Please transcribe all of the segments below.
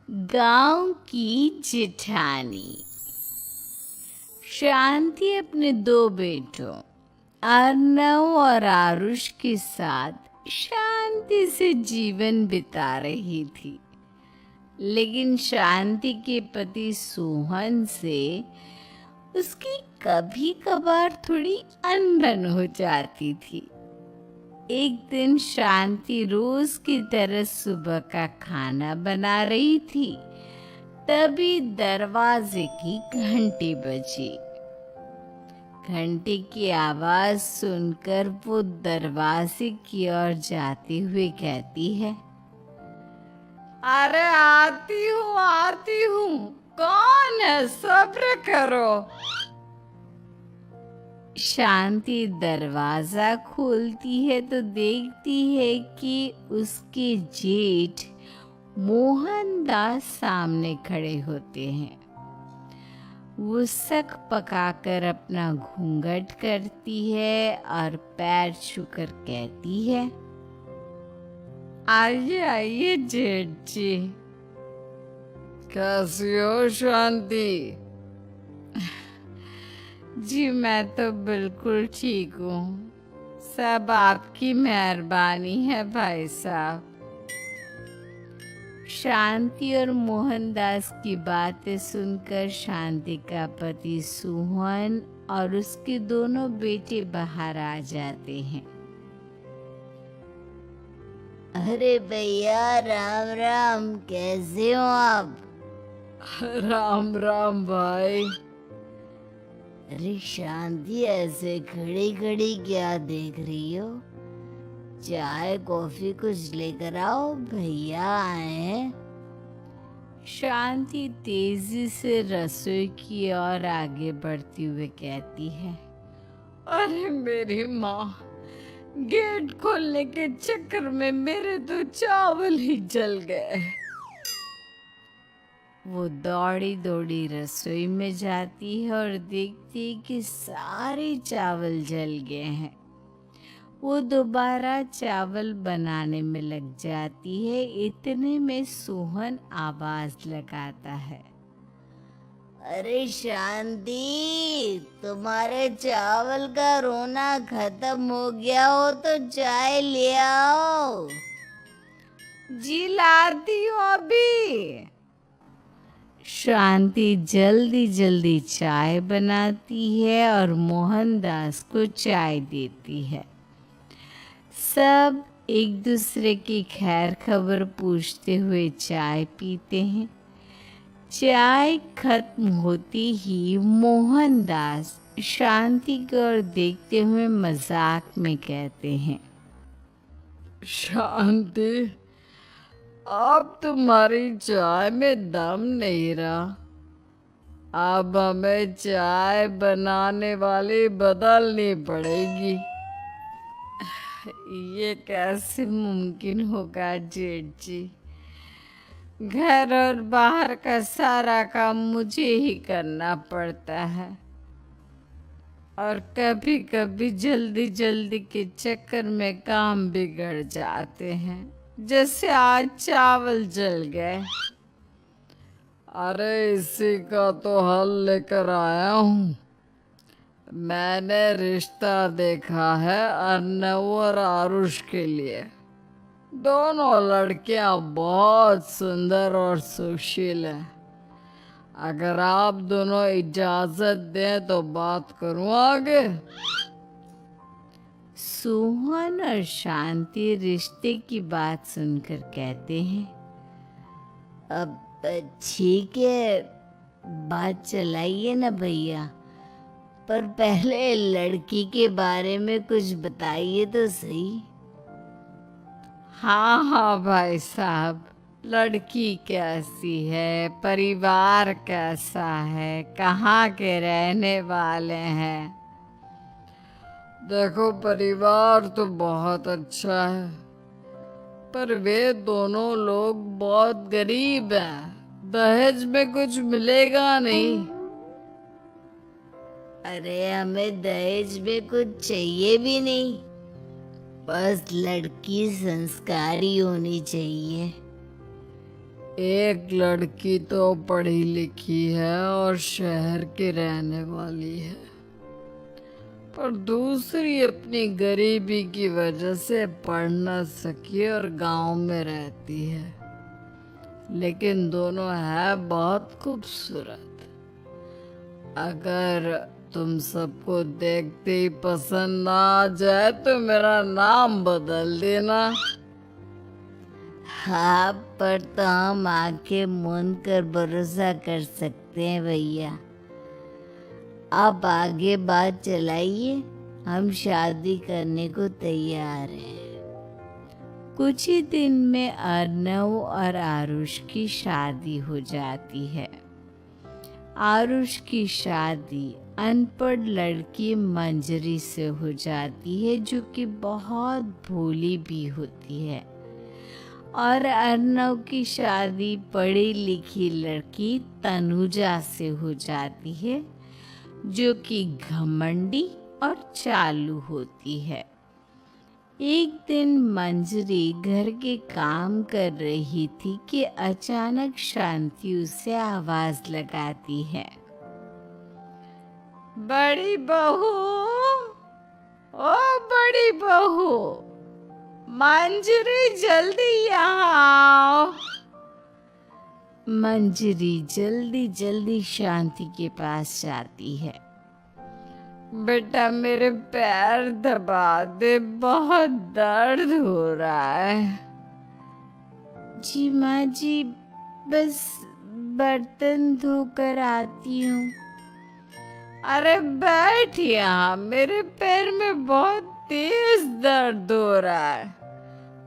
गांव की जिठानी। शांति अपने दो बेटों अर्नव और आरुष के साथ शांति से जीवन बिता रही थी। लेकिन शांति के पति सोहन से उसकी कभी कभार थोड़ी अनबन हो जाती थी। एक दिन शांति रोज की तरह सुबह का खाना बना रही थी, तभी दरवाजे की घंटी बजी। घंटी की आवाज सुनकर वो दरवाजे की ओर जाते हुए कहती है, अरे आती हूँ, कौन है? सब्र करो। शांति दरवाजा खोलती है तो देखती है कि उसके जेठ मोहनदास सामने खड़े होते हैं। वो सक पकाकर अपना घूंघट करती है और पैर छूकर कहती है, आइए आइए जेठ जी। कैसी हो शांति? जी मैं तो बिल्कुल ठीक हूँ, सब आपकी मेहरबानी है भाई साहब। शांति और मोहनदास की बातें सुनकर शांति का पति सोहन और उसके दोनों बेटे बाहर आ जाते हैं। अरे भैया राम राम, कैसे हो आप? राम राम भाई। अरे शांति, ऐसे खड़ी खड़ी क्या देख रही हो? चाय कॉफी कुछ लेकर आओ, भैया आए हैं। शांति तेजी से रसोई की ओर आगे बढ़ती हुए कहती है, अरे मेरी माँ, गेट खोलने के चक्कर में मेरे तो चावल ही जल गए। वो दौड़ी दौड़ी रसोई में जाती है और देखती है कि सारे चावल जल गए हैं। वो दोबारा चावल बनाने में लग जाती है। इतने में सोहन आवाज लगाता है, अरे शांति, तुम्हारे चावल का रोना खत्म हो गया हो तो चाय ले आओ। जी लाती हूँ अभी। शांति जल्दी जल्दी चाय बनाती है और मोहनदास को चाय देती है। सब एक दूसरे की खैर खबर पूछते हुए चाय पीते हैं। चाय खत्म होती ही मोहनदास शांति की ओर देखते हुए मजाक में कहते हैं, शांति, अब तुम्हारी चाय में दम नहीं रहा। अब हमें चाय बनाने वाली बदलनी पड़ेगी। ये कैसे मुमकिन होगा जेठ जी? घर और बाहर का सारा काम मुझे ही करना पड़ता है और कभी कभी जल्दी जल्दी के चक्कर में काम बिगड़ जाते हैं, जैसे आज चावल जल गए। अरे इसी का तो हल लेकर आया हूँ। मैंने रिश्ता देखा है अर्नव और आरुष के लिए। दोनों लड़कियां बहुत सुंदर और सुशील हैं। अगर आप दोनों इजाजत दें तो बात करूं आगे। सोहन और शांति रिश्ते की बात सुनकर कहते हैं, अब ठीक है, बात चलाइए ना भैया, पर पहले लड़की के बारे में कुछ बताइए तो सही। हाँ हाँ भाई साहब, लड़की कैसी है, परिवार कैसा है, कहाँ के रहने वाले हैं? देखो, परिवार तो बहुत अच्छा है, पर वे दोनों लोग बहुत गरीब हैं। दहेज में कुछ मिलेगा नहीं। अरे हमें दहेज में कुछ चाहिए भी नहीं, बस लड़की संस्कारी होनी चाहिए। एक लड़की तो पढ़ी लिखी है और शहर की रहने वाली है, पर दूसरी अपनी गरीबी की वजह से पढ़ न सकी और गांव में रहती है। लेकिन दोनों है बहुत खूबसूरत। अगर तुम सबको देखते ही पसंद आ जाए तो मेरा नाम बदल देना। हाँ, पर तो हम आंखें मूंद कर भरोसा कर सकते हैं भैया। आप आगे बात चलाइए, हम शादी करने को तैयार हैं। कुछ ही दिन में अर्नव और आरुष की शादी हो जाती है। आरुष की शादी अनपढ़ लड़की मंजरी से हो जाती है, जो कि बहुत भोली भी होती है। और अर्नव की शादी पढ़ी लिखी लड़की तनुजा से हो जाती है, जो कि घमंडी और चालू होती है। एक दिन मंजरी घर के काम कर रही थी कि अचानक शांति उसे आवाज लगाती है। बड़ी बहू, ओ बड़ी बहू, मंजरी जल्दी यहाँ आओ। मंजरी जल्दी जल्दी शांति के पास जाती है। बेटा मेरे पैर दबा दे, बहुत दर्द हो रहा है। जी माँ जी, बस बर्तन धोकर आती हूँ। अरे बैठ यहाँ, मेरे पैर में बहुत तेज दर्द हो रहा है।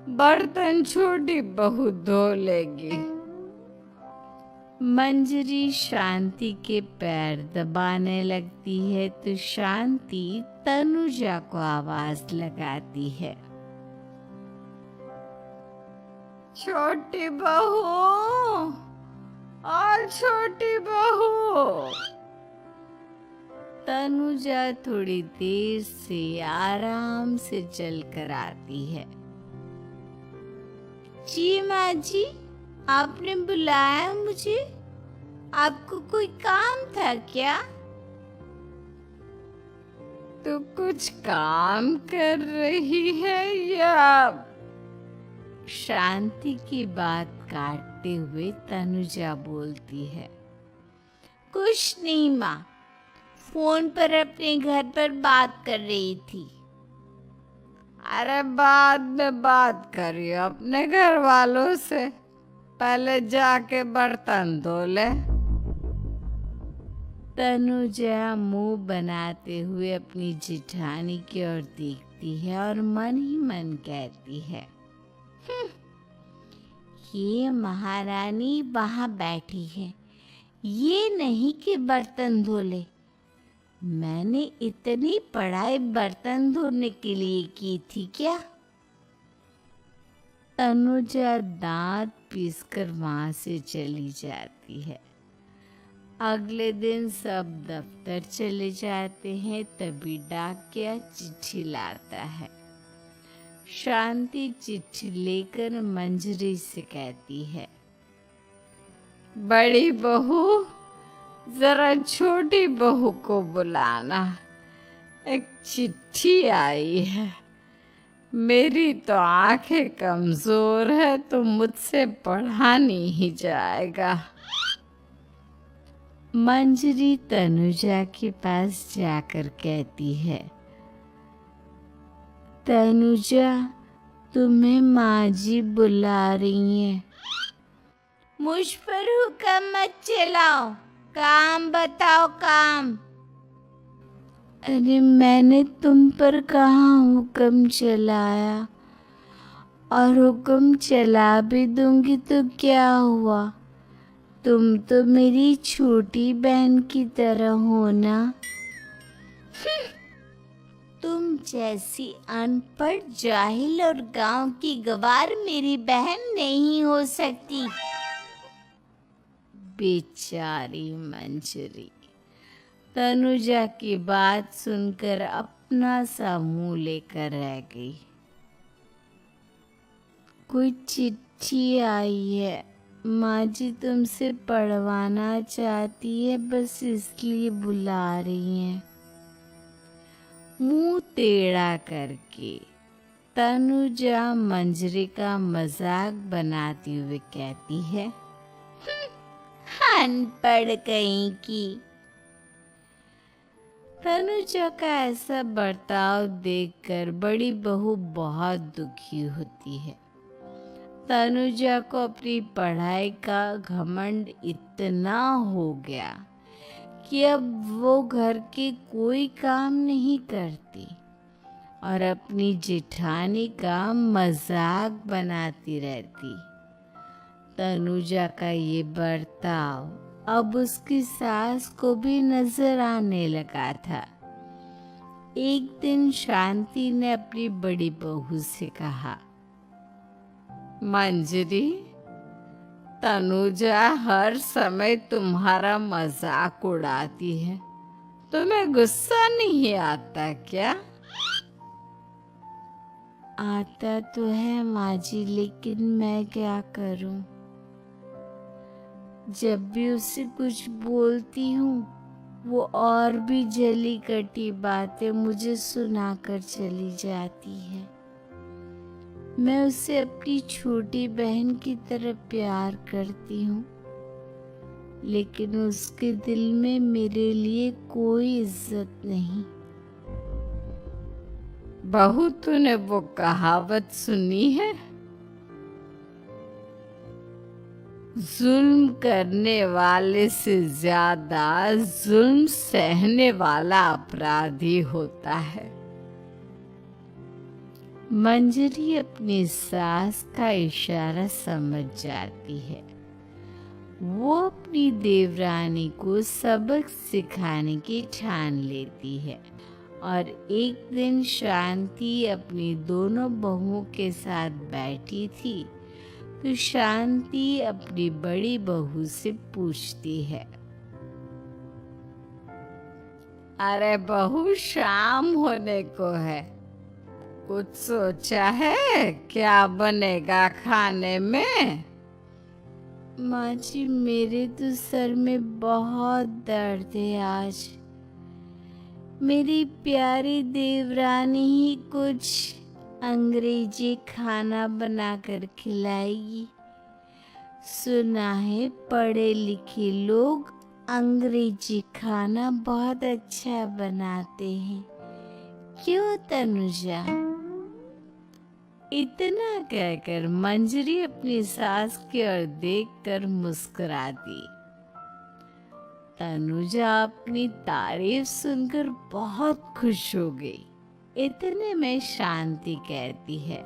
बर्तन छोटी बहू धो लेगी। मंजरी शांति के पैर दबाने लगती है तो शांति तनुजा को आवाज लगाती है। छोटी बहू, और छोटी बहू। तनुजा थोड़ी देर से आराम से चल कर आती है। जी माँ जी, आपने बुलाया मुझे? आपको कोई काम था क्या? तो कुछ काम कर रही है या? शांति की बात काटते हुए तनुजा बोलती है। कुछ नहीं माँ, फोन पर अपने घर पर बात कर रही थी। अरे बाद में बात करियो अपने घर वालों से, पहले जाके बर्तन धो ले। तनुजा मुंह बनाते हुए अपनी जेठानी की ओर देखती है और मन ही मन कहती है, ये महारानी वहां बैठी है, ये नहीं कि बर्तन धो ले। मैंने इतनी पढ़ाई बर्तन धोने के लिए की थी क्या? तनुजा दांत पीसकर वहां से चली जाती है। अगले दिन सब दफ्तर चले जाते हैं, तभी डाकिया चिट्ठी लाता है। शांति चिट्ठी लेकर मंजरी से कहती है, बड़ी बहू, जरा छोटी बहू को बुलाना, एक चिट्ठी आई है। मेरी तो आंखें कमजोर है तो मुझसे पढ़ा नहीं ही जाएगा। मंजरी तनुजा के पास जाकर कहती है, तनुजा, तुम्हें माँ जी बुला रही हैं। मुझ पर हुक्म मत चलाओ, काम बताओ काम। अरे मैंने तुम पर कहाँ हुक्म चलाया, और हुक्म चला भी दूंगी तो क्या हुआ, तुम तो मेरी छोटी बहन की तरह हो ना। तुम जैसी अनपढ़, जाहिल और गांव की गवार मेरी बहन नहीं हो सकती। बेचारी मंजरी तनुजा की बात सुनकर अपना सा मुंह लेकर रह गई। कोई चिट्ठी आई है, माँ जी तुमसे पढ़वाना चाहती है, बस इसलिए बुला रही हैं। मुंह टेढ़ा करके तनुजा मंजरी का मजाक बनाती हुए कहती है, अनपढ़ कहीं की। तनुजा का ऐसा बर्ताव देखकर बड़ी बहू बहुत दुखी होती है। तनुजा को अपनी पढ़ाई का घमंड इतना हो गया कि अब वो घर के कोई काम नहीं करती और अपनी जेठानी का मजाक बनाती रहती। तनुजा का ये बर्ताव अब उसकी सास को भी नजर आने लगा था। एक दिन शांति ने अपनी बड़ी बहू से कहा, मंजरी, तनुजा हर समय तुम्हारा मजाक उड़ाती है, तुम्हें गुस्सा नहीं आता क्या? आता तो है माँ जी, लेकिन मैं क्या करूं? जब भी उसे कुछ बोलती हूँ वो और भी जली कटी बातें मुझे सुनाकर चली जाती है। मैं उसे अपनी छोटी बहन की तरह प्यार करती हूँ, लेकिन उसके दिल में मेरे लिए कोई इज्जत नहीं। बहू, तूने वो कहावत सुनी है, जुल्म करने वाले से ज्यादा जुल्म सहने वाला अपराधी होता है। मंजरी अपनी सास का इशारा समझ जाती है। वो अपनी देवरानी को सबक सिखाने की ठान लेती है और एक दिन शांति अपनी दोनों बहुओं के साथ बैठी थी तो शांति अपनी बड़ी बहू से पूछती है, अरे बहू, शाम होने को है, कुछ सोचा है क्या बनेगा खाने में? माँ जी, मेरे तो सर में बहुत दर्द है आज। मेरी प्यारी देवरानी ही कुछ अंग्रेजी खाना बनाकर खिलाएगी। सुना है पढ़े लिखे लोग अंग्रेजी खाना बहुत अच्छा बनाते हैं, क्यों तनुजा? इतना कहकर मंजरी अपनी सास की ओर देखकर मुस्कुरा दी। तनुजा अपनी तारीफ सुनकर बहुत खुश हो गई। इतने में शांति कहती है,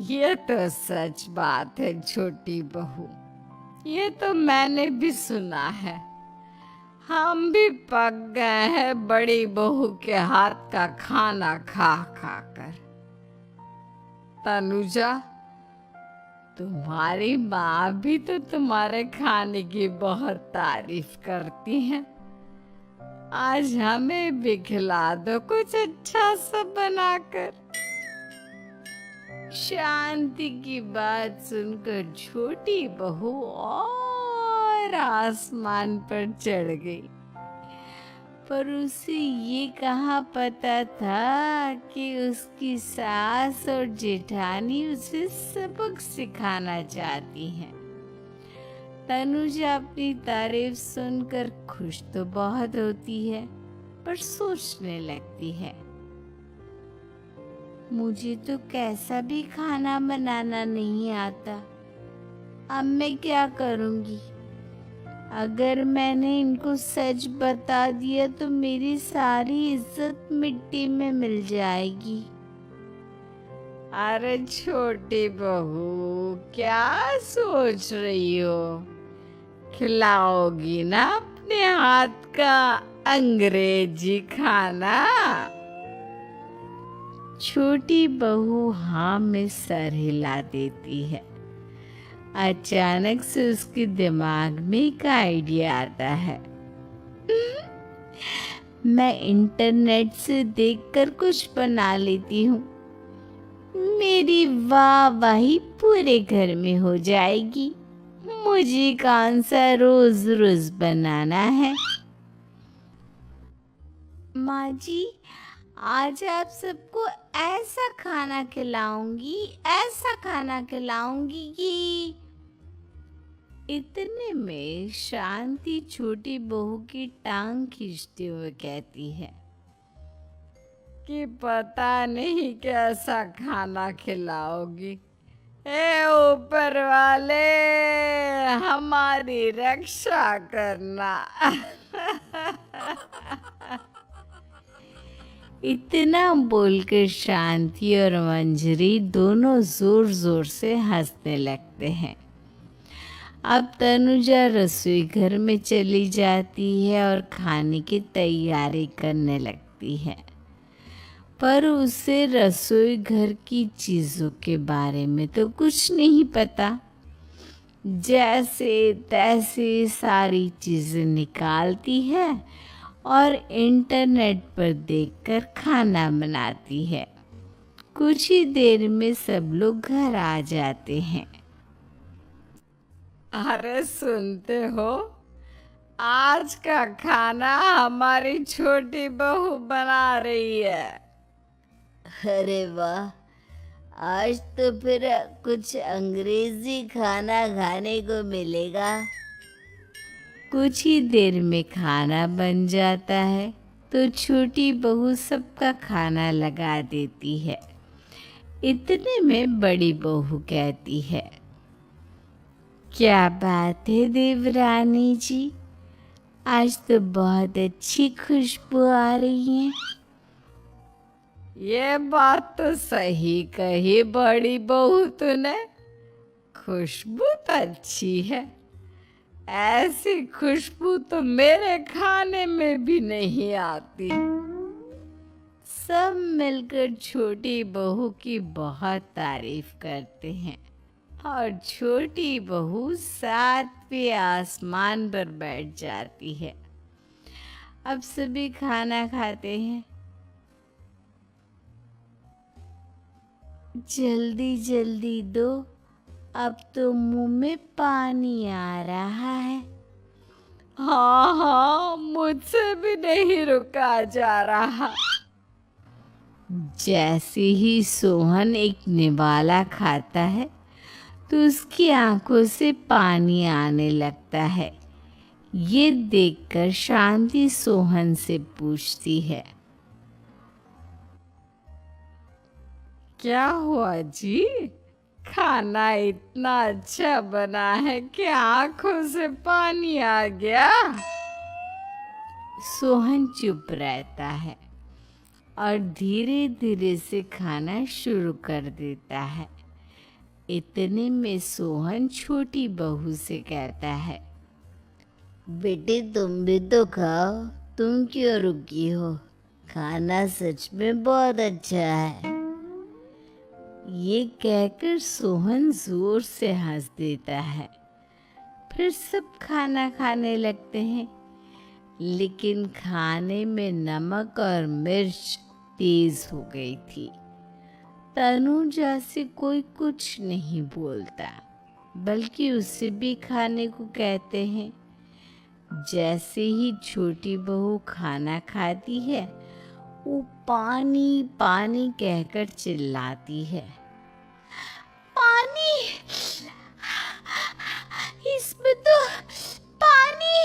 ये तो सच बात है छोटी बहू, ये तो मैंने भी सुना है। हम भी पक गए हैं बड़ी बहू के हाथ का खाना खा खा कर। तनुजा, तुम्हारी माँ भी तो तुम्हारे खाने की बहुत तारीफ करती हैं। आज हमें भी खिला दो कुछ अच्छा सा बनाकर। शांति की बात सुनकर छोटी बहू और आसमान पर चढ़ गई, पर उसे ये कहाँ पता था कि उसकी सास और जेठानी उसे सबक सिखाना चाहती हैं। तनुजा अपनी तारीफ सुनकर खुश तो बहुत होती है, पर सोचने लगती है, मुझे तो कैसा भी खाना बनाना नहीं आता। अब मैं क्या करूंगी? अगर मैंने इनको सच बता दिया तो मेरी सारी इज्जत मिट्टी में मिल जाएगी। अरे छोटी बहू, क्या सोच रही हो? खिलाओगी ना अपने हाथ का अंग्रेजी खाना? छोटी बहू हाँ में सर हिला देती है। अचानक से उसके दिमाग में एक आइडिया आता है। मैं इंटरनेट से देखकर कुछ बना लेती हूँ। मेरी वाहवाही पूरे घर में हो जाएगी। मुझे कौन सा रोज रोज बनाना है। माँ जी, आज आप सबको ऐसा खाना खिलाऊंगी, ऐसा खाना खिलाऊंगी कि। इतने में शांति छोटी बहू की टांग खींचते हुए कहती है कि पता नहीं कैसा खाना खिलाओगी। ए ऊपर वाले, हमारी रक्षा करना। इतना बोलकर शांति और मंजरी दोनों जोर जोर से हंसने लगते हैं। अब तनुजा रसोई घर में चली जाती है और खाने की तैयारी करने लगती है, पर उसे रसोई घर की चीजों के बारे में तो कुछ नहीं पता। जैसे तैसे सारी चीजें निकालती है और इंटरनेट पर देखकर खाना बनाती है। कुछ ही देर में सब लोग घर आ जाते हैं। अरे सुनते हो, आज का खाना हमारी छोटी बहू बना रही है। अरे वाह, आज तो फिर कुछ अंग्रेजी खाना खाने को मिलेगा। कुछ ही देर में खाना बन जाता है तो छोटी बहू सबका खाना लगा देती है। इतने में बड़ी बहू कहती है, क्या बात है देवरानी जी, आज तो बहुत अच्छी खुशबू आ रही है। ये बात तो सही कही बड़ी बहू तूने, खुशबू तो अच्छी है। ऐसी खुशबू तो मेरे खाने में भी नहीं आती। सब मिलकर छोटी बहू की बहुत तारीफ करते हैं और छोटी बहू सातवें आसमान पर बैठ जाती है। अब सभी खाना खाते हैं। जल्दी जल्दी दो, अब तो मुंह में पानी आ रहा है। हाँ हाँ, मुझसे भी नहीं रुका जा रहा। जैसे ही सोहन एक निवाला खाता है तो उसकी आंखों से पानी आने लगता है। ये देखकर शांति सोहन से पूछती है, क्या हुआ जी? खाना इतना अच्छा बना है कि आंखों से पानी आ गया। सोहन चुप रहता है और धीरे धीरे से खाना शुरू कर देता है। इतने में सोहन छोटी बहू से कहता है, बेटे तुम भी तो खाओ, तुम क्यों रुकी हो? खाना सच में बहुत अच्छा है। ये कहकर सोहन जोर से हंस देता है। फिर सब खाना खाने लगते हैं, लेकिन खाने में नमक और मिर्च तेज हो गई थी। तनुजा से कोई कुछ नहीं बोलता, बल्कि उसे भी खाने को कहते हैं। जैसे ही छोटी बहू खाना खाती है, वो पानी पानी कहकर चिल्लाती है, पानी, इसमें तो पानी।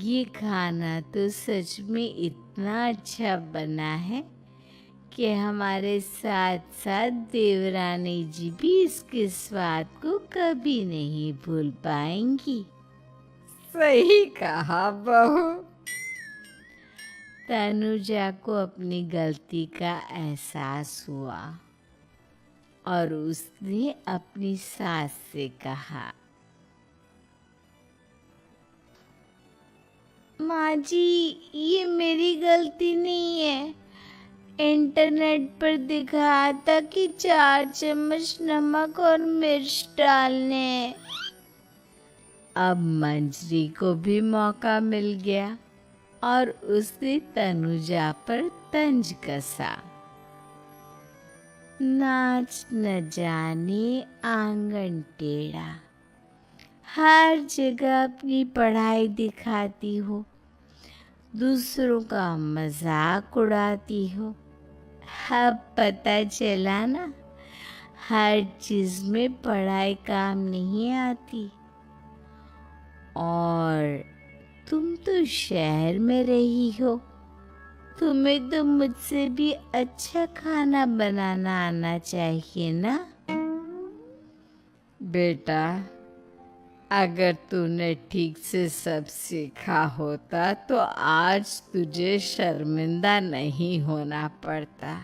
ये खाना तो सच में इतना अच्छा बना है कि हमारे साथ साथ देवरानी जी भी इसके स्वाद को कभी नहीं भूल पाएंगी। सही कहा बहू। तनुजा को अपनी गलती का एहसास हुआ और उसने अपनी सास से कहा, माँ जी, ये मेरी गलती नहीं है। इंटरनेट पर दिखा था कि 4 चम्मच नमक और मिर्च डालने। अब मंजरी को भी मौका मिल गया। और उसने तनुजा पर तंज कसा। नाच न जाने आंगन टेढ़ा, हर जगह अपनी पढ़ाई दिखाती हो, दूसरों का मजाक उड़ाती हो। अब पता चला ना, हर चीज में पढ़ाई काम नहीं आती। और तुम तो शहर में रही हो, तुम्हें तो मुझसे भी अच्छा खाना बनाना आना चाहिए ना। बेटा, अगर तूने ठीक से सब सीखा होता तो आज तुझे शर्मिंदा नहीं होना पड़ता।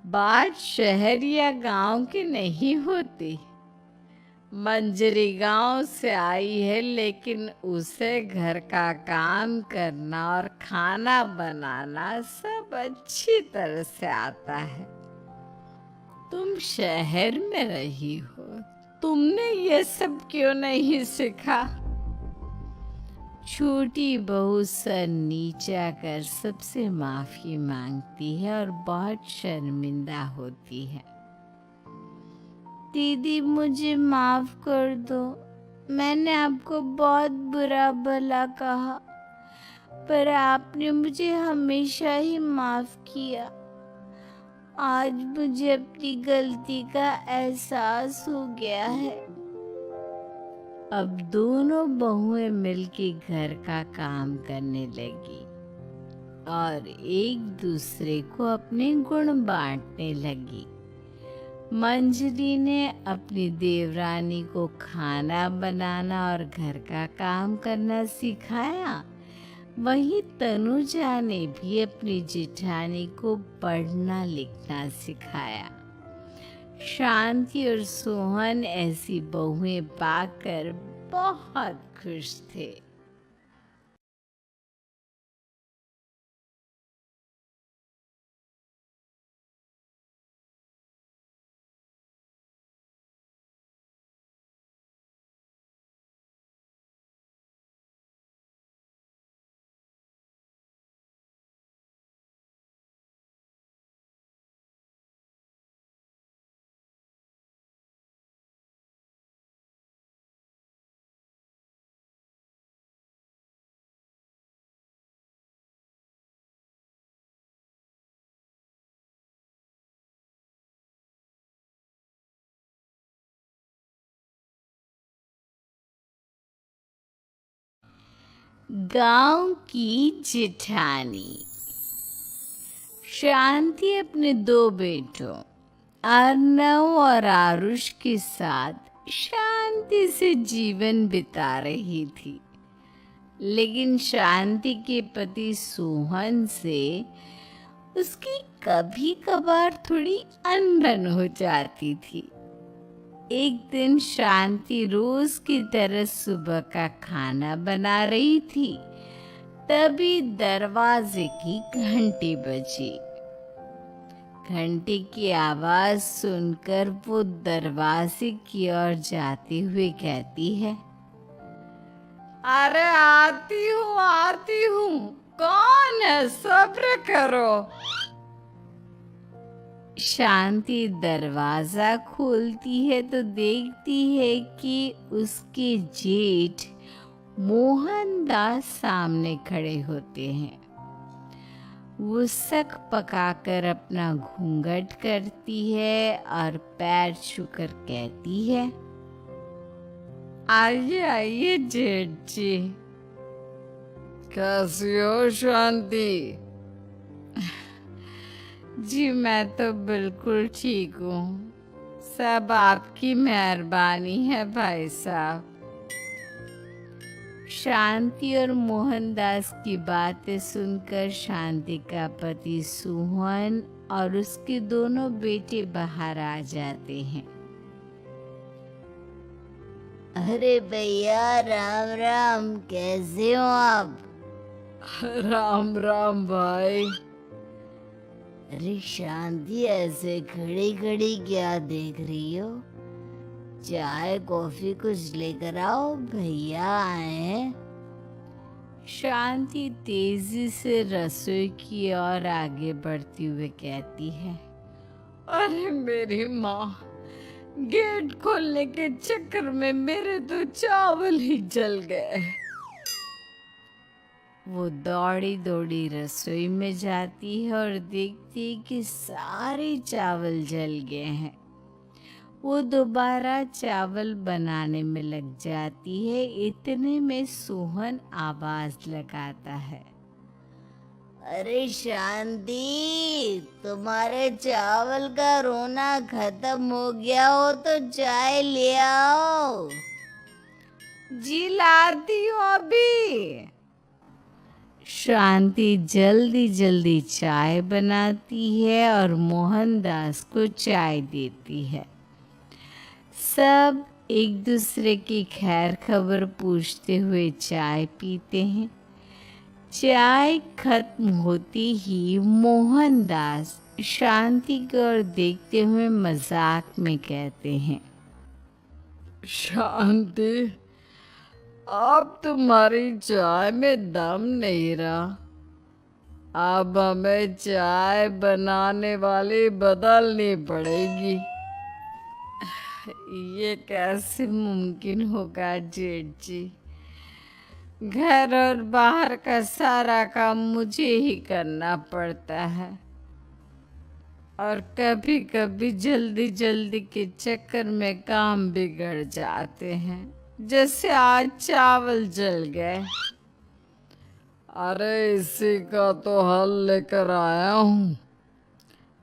बात शहर या गांव की नहीं होती। मंजरी गांव से आई है, लेकिन उसे घर का काम करना और खाना बनाना सब अच्छी तरह से आता है। तुम शहर में रही हो, तुमने ये सब क्यों नहीं सीखा? छोटी बहू सर नीचा कर सबसे माफी मांगती है और बहुत शर्मिंदा होती है। दीदी, मुझे माफ कर दो, मैंने आपको बहुत बुरा भला कहा, पर आपने मुझे हमेशा ही माफ किया। आज मुझे अपनी गलती का एहसास हो गया है। अब दोनों बहुएं मिलके घर का काम करने लगी और एक दूसरे को अपने गुण बांटने लगी। मंजरी ने अपनी देवरानी को खाना बनाना और घर का काम करना सिखाया, वहीं तनुजा ने भी अपनी जेठानी को पढ़ना लिखना सिखाया। शांति और सोहन ऐसी बहुएं पाकर बहुत खुश थे। गांव की जेठानी। शांति अपने दो बेटों अर्नव और आरुष के साथ शांति से जीवन बिता रही थी, लेकिन शांति के पति सोहन से उसकी कभी कभार थोड़ी अनबन हो जाती थी। एक दिन शांति रोज की तरह सुबह का खाना बना रही थी, तभी दरवाजे की घंटी बजी। घंटी की आवाज सुनकर वो दरवाजे की ओर जाते हुए कहती है, अरे आती हूँ, कौन है? सब्र करो। शांति दरवाजा खोलती है तो देखती है कि उसके जेठ मोहनदास सामने खड़े होते हैं। वो सक पकाकर अपना घूंघट करती है और पैर छूकर कहती है, आइए आइए जेठ जी। कैसी हो शांति? जी मैं तो बिल्कुल ठीक हूँ, सब आपकी मेहरबानी है भाई साहब। शांति और मोहनदास की बातें सुनकर शांति का पति सोहन और उसके दोनों बेटे बाहर आ जाते हैं। अरे भैया, राम राम, कैसे हो आप? राम राम भाई। अरे शांति, ऐसे खड़ी खड़ी क्या देख रही हो? चाय कॉफी कुछ लेकर आओ, भैया आए हैं। शांति तेजी से रसोई की ओर आगे बढ़ती हुए कहती है, अरे मेरी माँ, गेट खोलने के चक्कर में मेरे तो चावल ही जल गए। वो दौड़ी दौड़ी रसोई में जाती है और देखती है कि सारे चावल जल गए हैं। वो दोबारा चावल बनाने में लग जाती है। इतने में सोहन आवाज लगाता है, अरे शांति, तुम्हारे चावल का रोना खत्म हो गया हो तो चाय ले आओ। जी लाती हूँ अभी। शांति जल्दी जल्दी चाय बनाती है और मोहनदास को चाय देती है। सब एक दूसरे की खैर खबर पूछते हुए चाय पीते हैं। चाय खत्म होती ही मोहनदास शांति की ओर देखते हुए मजाक में कहते हैं, शांति, अब तुम्हारी चाय में दम नहीं रहा। अब हमें चाय बनाने वाली बदलनी पड़ेगी। ये कैसे मुमकिन होगा जेठ जी? घर और बाहर का सारा काम मुझे ही करना पड़ता है और कभी कभी जल्दी जल्दी के चक्कर में काम बिगड़ जाते हैं, जैसे आज चावल जल गए। अरे इसी का तो हल लेकर आया हूँ।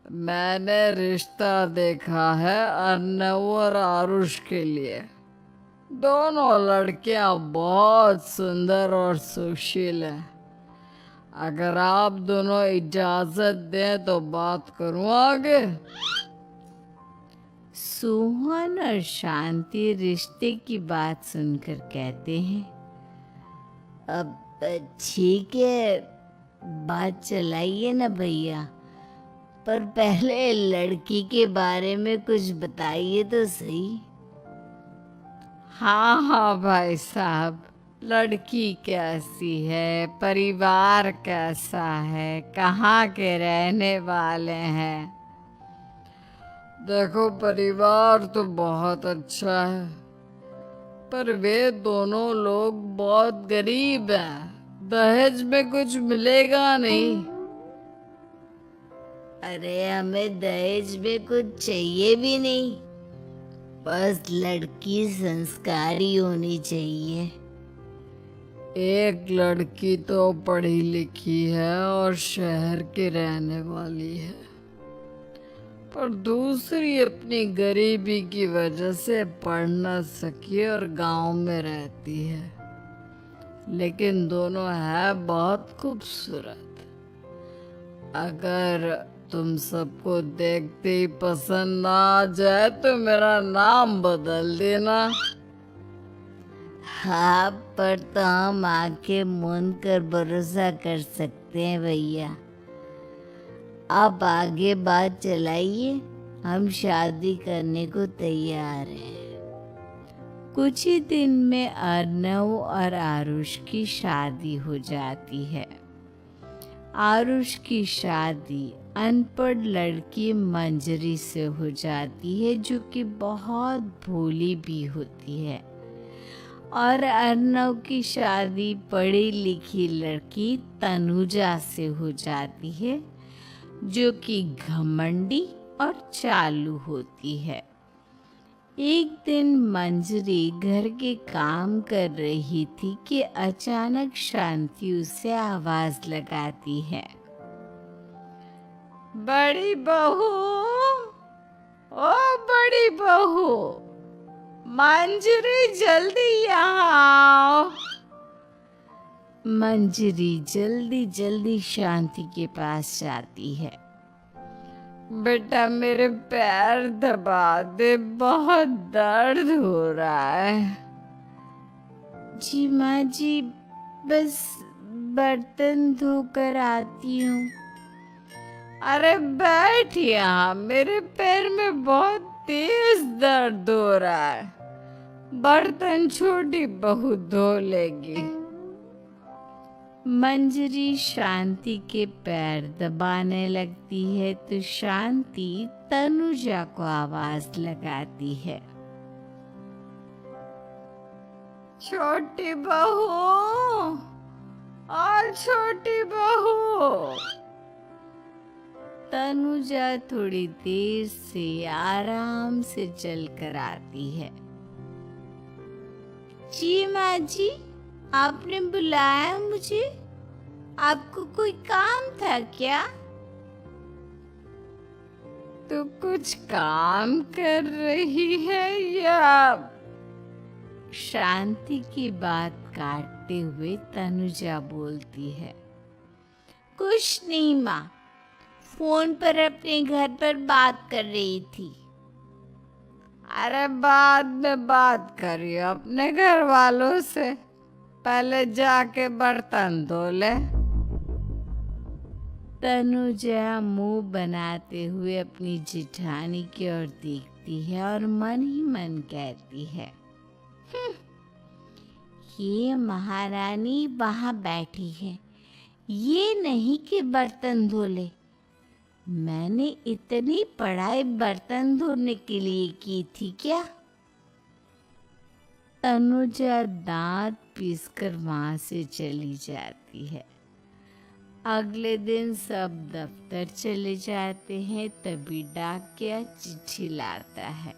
मैंने रिश्ता देखा है अर्नव और आरुष के लिए। दोनों लड़कियां बहुत सुंदर और सुशील हैं। अगर आप दोनों इजाजत दें तो बात करूं आगे। सोहन और शांति रिश्ते की बात सुनकर कहते हैं, अब ठीक है, बात चलाइए ना भैया, पर पहले लड़की के बारे में कुछ बताइए तो सही। हाँ हाँ भाई साहब, लड़की कैसी है, परिवार कैसा है, कहाँ के रहने वाले हैं? देखो, परिवार तो बहुत अच्छा है, पर वे दोनों लोग बहुत गरीब हैं। दहेज में कुछ मिलेगा नहीं। अरे हमें दहेज में कुछ चाहिए भी नहीं, बस लड़की संस्कारी होनी चाहिए। एक लड़की तो पढ़ी लिखी है और शहर की रहने वाली है, पर दूसरी अपनी गरीबी की वजह से पढ़ न सकी और गांव में रहती है। लेकिन दोनों है बहुत खूबसूरत। अगर तुम सबको देखते ही पसंद ना आ जाए तो मेरा नाम बदल देना। हाँ, पर तो हम आंखें मूंद कर भरोसा कर सकते हैं भैया। आप आगे बात चलाइए, हम शादी करने को तैयार हैं। कुछ ही दिन में अर्नव और आरुष की शादी हो जाती है। आरुष की शादी अनपढ़ लड़की मंजरी से हो जाती है, जो कि बहुत भोली भी होती है। और अर्नव की शादी पढ़ी लिखी लड़की तनुजा से हो जाती है, जो कि घमंडी और चालू होती है। एक दिन मंजरी घर के काम कर रही थी कि अचानक शांति उसे आवाज लगाती है, बड़ी बहू, ओ बड़ी बहू, मंजरी जल्दी यहाँ आओ। मंजरी जल्दी जल्दी शांति के पास जाती है। बेटा मेरे पैर दबा दे, बहुत दर्द हो रहा है। जी माँ जी, बस बर्तन धोकर आती हूँ। अरे बैठ यहाँ, मेरे पैर में बहुत तेज दर्द हो रहा है। बर्तन छोटी बहू धो लेगी। मंजरी शांति के पैर दबाने लगती है तो शांति तनुजा को आवाज लगाती है, छोटी बहू और छोटी बहू। तनुजा थोड़ी देर से आराम से चल कर आती है। जी माँ जी, आपने बुलाया मुझे? आपको कोई काम था क्या? तू कुछ काम कर रही है या? शांति की बात काटते हुए तनुजा बोलती है, कुछ नहीं माँ, फोन पर अपने घर पर बात कर रही थी। अरे बाद में बात करियो अपने घर वालों से, पहले जाके बर्तन धो ले। तनुजा मुंह बनाते हुए अपनी जेठानी की ओर देखती है और मन ही मन कहती है, ये महारानी वहां बैठी है, ये नहीं कि बर्तन धो ले। मैंने इतनी पढ़ाई बर्तन धोने के लिए की थी क्या? तनुजा दांत पीसकर वहां से चली जाती है। अगले दिन सब दफ्तर चले जाते हैं, तभी डाकिया चिट्ठी लाता है।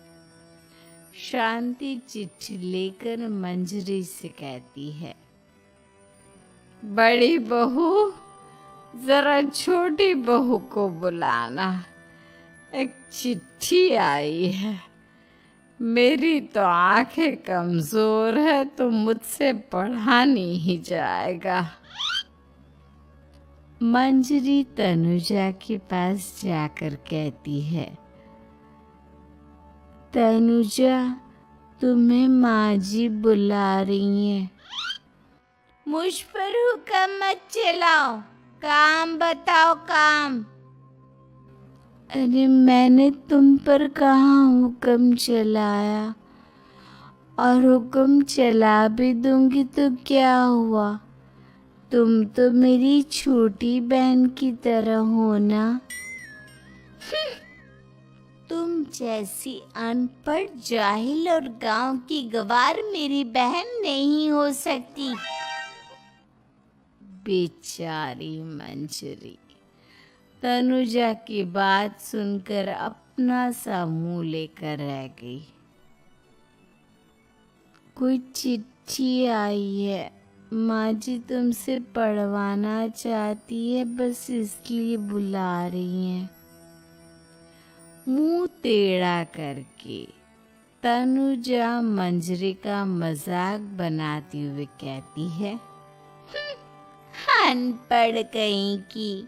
शांति चिट्ठी लेकर मंजरी से कहती है, बड़ी बहू, जरा छोटी बहू को बुलाना, एक चिट्ठी आई है। मेरी तो आंखें कमजोर है तो मुझसे पढ़ा नहीं ही जाएगा। मंजरी तनुजा के पास जाकर कहती है, तनुजा, तुम्हें माँ जी बुला रही हैं। मुझ पर हुक्म मत चलाओ, काम बताओ काम। अरे मैंने तुम पर कहाँ हुक्म चलाया, और हुक्म चला भी दूंगी तो क्या हुआ, तुम तो मेरी छोटी बहन की तरह हो ना। तुम जैसी अनपढ़, जाहिल और गांव की गवार मेरी बहन नहीं हो सकती। बेचारी मंजरी तनुजा की बात सुनकर अपना सा मुंह लेकर रह गई। कोई चिट्ठी आई है, माँ जी तुमसे पढ़वाना चाहती है, बस इसलिए बुला रही हैं। मुंह टेढ़ा करके तनुजा मंजरी का मजाक बनाती हुए कहती है, अनपढ़ कहीं की।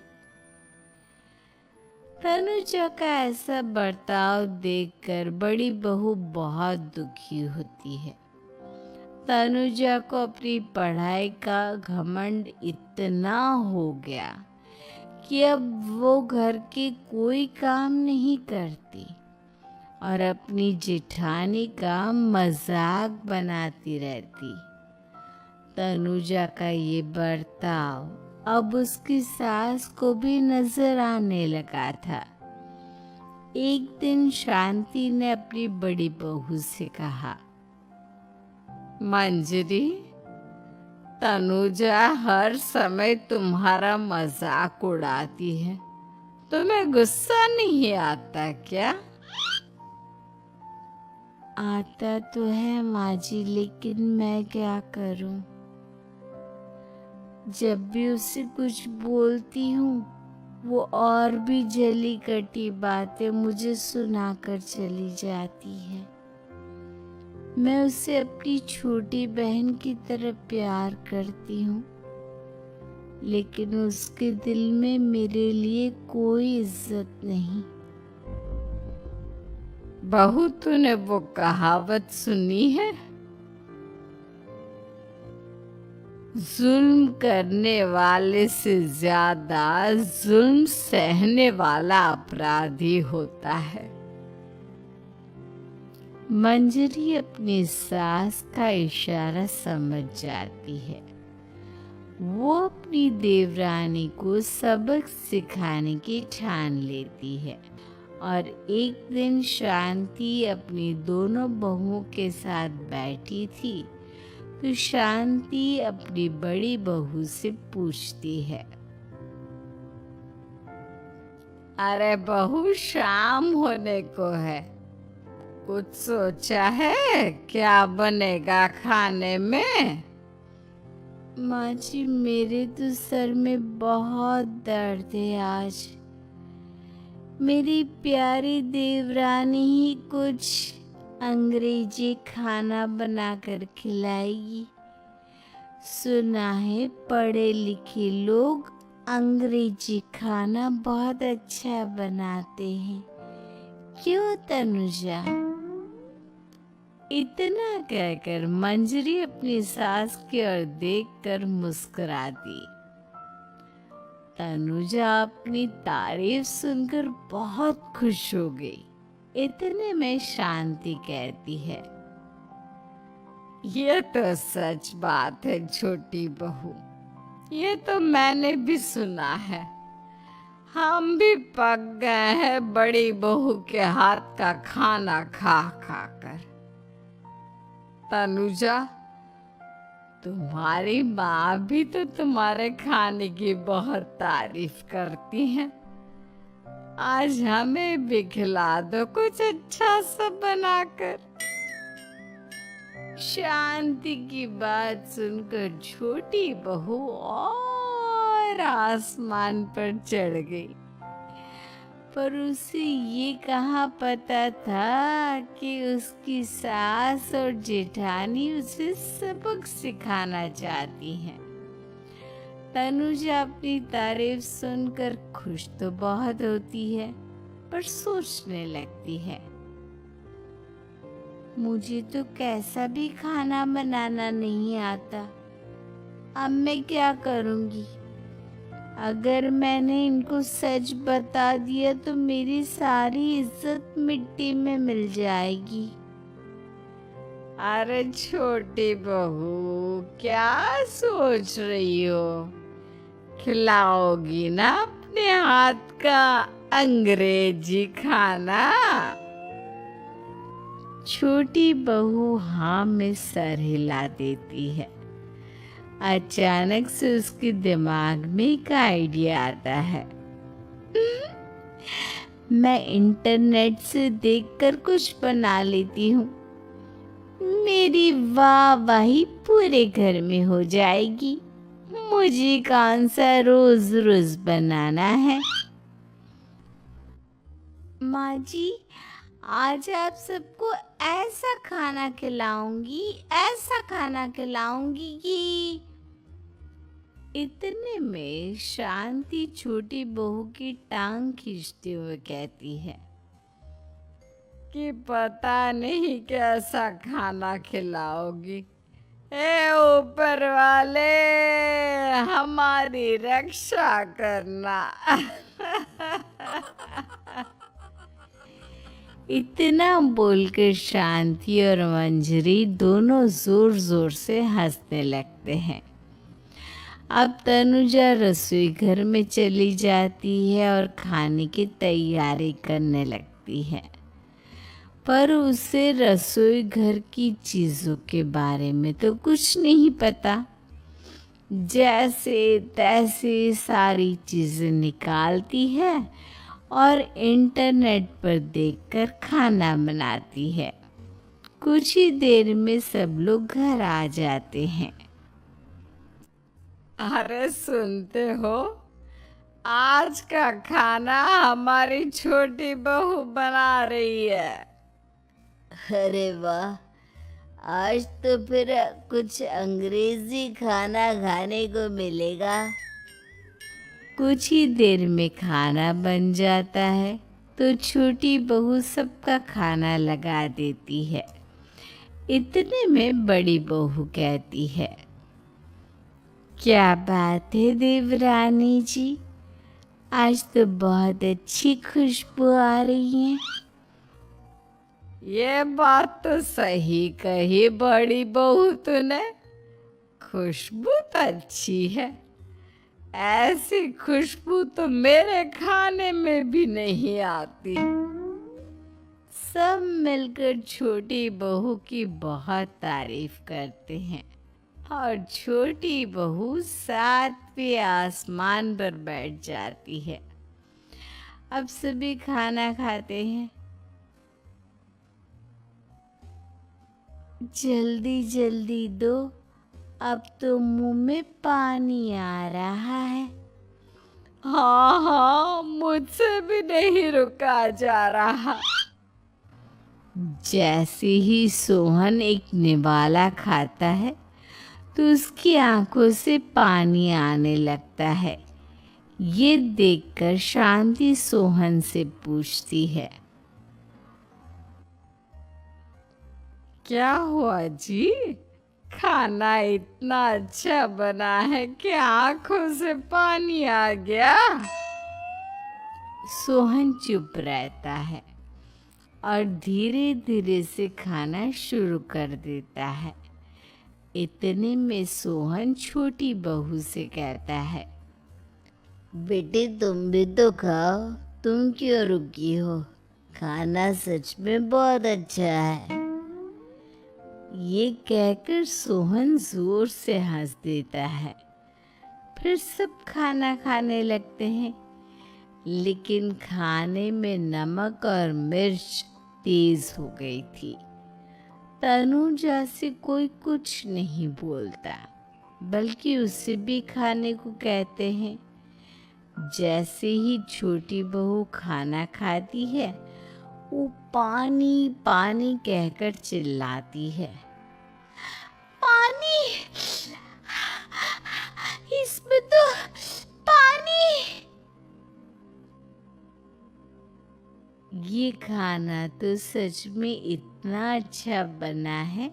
तनुजा का ऐसा बर्ताव देखकर बड़ी बहू बहुत दुखी होती है। तनुजा को अपनी पढ़ाई का घमंड इतना हो गया कि अब वो घर के कोई काम नहीं करती और अपनी जेठानी का मजाक बनाती रहती। तनुजा का ये बर्ताव अब उसकी सास को भी नजर आने लगा था। एक दिन शांति ने अपनी बड़ी बहू से कहा, मंजरी, तनुजा हर समय तुम्हारा मजाक उड़ाती है, तुम्हें गुस्सा नहीं आता क्या? आता तो है माँ जी, लेकिन मैं क्या करूं? जब भी उसे कुछ बोलती हूँ वो और भी जली कटी बातें मुझे सुनाकर चली जाती है। मैं उसे अपनी छोटी बहन की तरह प्यार करती हूँ, लेकिन उसके दिल में मेरे लिए कोई इज्जत नहीं। बहू, तूने वो कहावत सुनी है, जुल्म करने वाले से ज्यादा जुल्म सहने वाला अपराधी होता है। मंजरी अपनी सास का इशारा समझ जाती है। वो अपनी देवरानी को सबक सिखाने की ठान लेती है और एक दिन शांति अपनी दोनों बहुओं के साथ बैठी थी तो शांति अपनी बड़ी बहू से पूछती है, अरे बहू, शाम होने को है, कुछ सोचा है क्या बनेगा खाने में? माँ जी, मेरे तो सर में बहुत दर्द है आज। मेरी प्यारी देवरानी ही कुछ अंग्रेजी खाना बनाकर खिलाएगी। सुना है पढ़े लिखे लोग अंग्रेजी खाना बहुत अच्छा बनाते हैं, क्यों तनुजा? इतना कहकर मंजरी अपनी सास की ओर देखकर मुस्कुरा दी। तनुजा अपनी तारीफ सुनकर बहुत खुश हो गई। इतने में शांति कहती है, ये तो सच बात है छोटी बहू, ये तो मैंने भी सुना है। हम भी पक गए हैं बड़ी बहू के हाथ का खाना खा खा कर। तनुजा, तुम्हारी माँ भी तो तुम्हारे खाने की बहुत तारीफ करती हैं। आज हमें भी खिला दो कुछ अच्छा सा बनाकर। शांति की बात सुनकर छोटी बहू और आसमान पर चढ़ गई, पर उसे ये कहाँ पता था कि उसकी सास और जेठानी उसे सबक सिखाना चाहती हैं। तनुजा अपनी तारीफ सुनकर खुश तो बहुत होती है, पर सोचने लगती है, मुझे तो कैसा भी खाना बनाना नहीं आता। अब मैं क्या करूंगी? अगर मैंने इनको सच बता दिया तो मेरी सारी इज्जत मिट्टी में मिल जाएगी। अरे छोटी बहू, क्या सोच रही हो? खिलाओगी ना अपने हाथ का अंग्रेजी खाना? छोटी बहू हाँ में सर हिला देती है। अचानक से उसके दिमाग में एक आइडिया आता है। मैं इंटरनेट से देखकर कुछ बना लेती हूँ, मेरी वाहवाही पूरे घर में हो जाएगी। मुझे कौन सा रोज रोज बनाना है। माँ जी, आज आप सबको ऐसा खाना खिलाऊंगी, ऐसा खाना खिलाऊंगी कि। इतने में शांति छोटी बहू की टांग खींचते हुए कहती है कि पता नहीं कैसा खाना खिलाओगी। ए ऊपर वाले, हमारी रक्षा करना। इतना बोलकर शांति और मंजरी दोनों जोर जोर से हंसने लगते हैं। अब तनुजा रसोई घर में चली जाती है और खाने की तैयारी करने लगती है, पर उसे रसोई घर की चीजों के बारे में तो कुछ नहीं पता। जैसे तैसे सारी चीजें निकालती है और इंटरनेट पर देखकर खाना बनाती है। कुछ ही देर में सब लोग घर आ जाते हैं। अरे सुनते हो, आज का खाना हमारी छोटी बहू बना रही है। अरे वाह, आज तो फिर कुछ अंग्रेजी खाना खाने को मिलेगा। कुछ ही देर में खाना बन जाता है तो छोटी बहू सबका खाना लगा देती है। इतने में बड़ी बहू कहती है, क्या बात है देवरानी जी, आज तो बहुत अच्छी खुशबू आ रही है। ये बात तो सही कही बड़ी बहू तूने, खुशबू तो अच्छी है, ऐसी खुशबू तो मेरे खाने में भी नहीं आती। सब मिलकर छोटी बहू की बहुत तारीफ करते हैं और छोटी बहू 7वें आसमान पर बैठ जाती है। अब सभी खाना खाते हैं। जल्दी जल्दी दो, अब तो मुंह में पानी आ रहा है। हाँ हाँ, मुझसे भी नहीं रुका जा रहा। जैसे ही सोहन एक निवाला खाता है तो उसकी आंखों से पानी आने लगता है। ये देखकर शांति सोहन से पूछती है, क्या हुआ जी? खाना इतना अच्छा बना है कि आंखों से पानी आ गया। सोहन चुप रहता है और धीरे धीरे से खाना शुरू कर देता है। इतने में सोहन छोटी बहू से कहता है, बेटे तुम भी तो खाओ, तुम क्यों रुकी हो? खाना सच में बहुत अच्छा है। ये कहकर सोहन जोर से हंस देता है। फिर सब खाना खाने लगते हैं, लेकिन खाने में नमक और मिर्च तेज हो गई थी। तनुजा से कोई कुछ नहीं बोलता, बल्कि उसे भी खाने को कहते हैं। जैसे ही छोटी बहू खाना खाती है, वो पानी पानी कहकर चिल्लाती है। पानी, इसमें तो पानी। ये खाना तो सच में इतना अच्छा बना है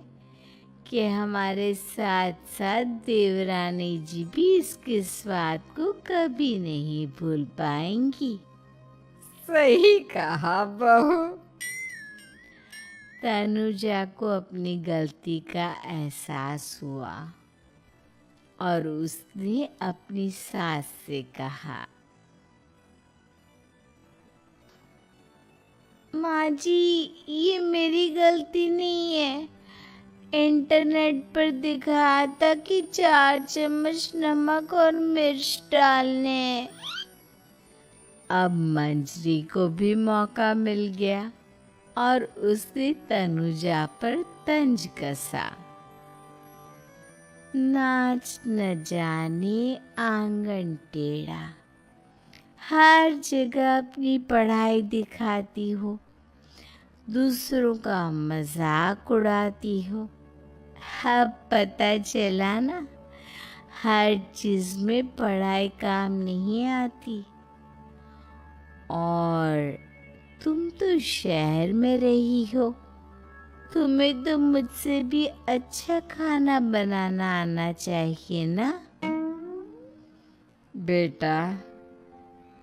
कि हमारे साथ साथ देवरानी जी भी इसके स्वाद को कभी नहीं भूल पाएंगी। सही कहा बहू। तनुजा को अपनी गलती का एहसास हुआ और उसने अपनी सास से कहा, माँ जी, ये मेरी गलती नहीं है। इंटरनेट पर दिखाया था कि 4 चम्मच नमक और मिर्च डालने। अब मंजरी को भी मौका मिल गया और उसने तनुजा पर तंज कसा। नाच न जाने आंगन टेढ़ा, हर जगह अपनी पढ़ाई दिखाती हो, दूसरों का मजाक उड़ाती हो। अब पता चला ना, हर चीज में पढ़ाई काम नहीं आती। और तुम तो शहर में रही हो, तुम्हें तो मुझसे भी अच्छा खाना बनाना आना चाहिए ना। बेटा,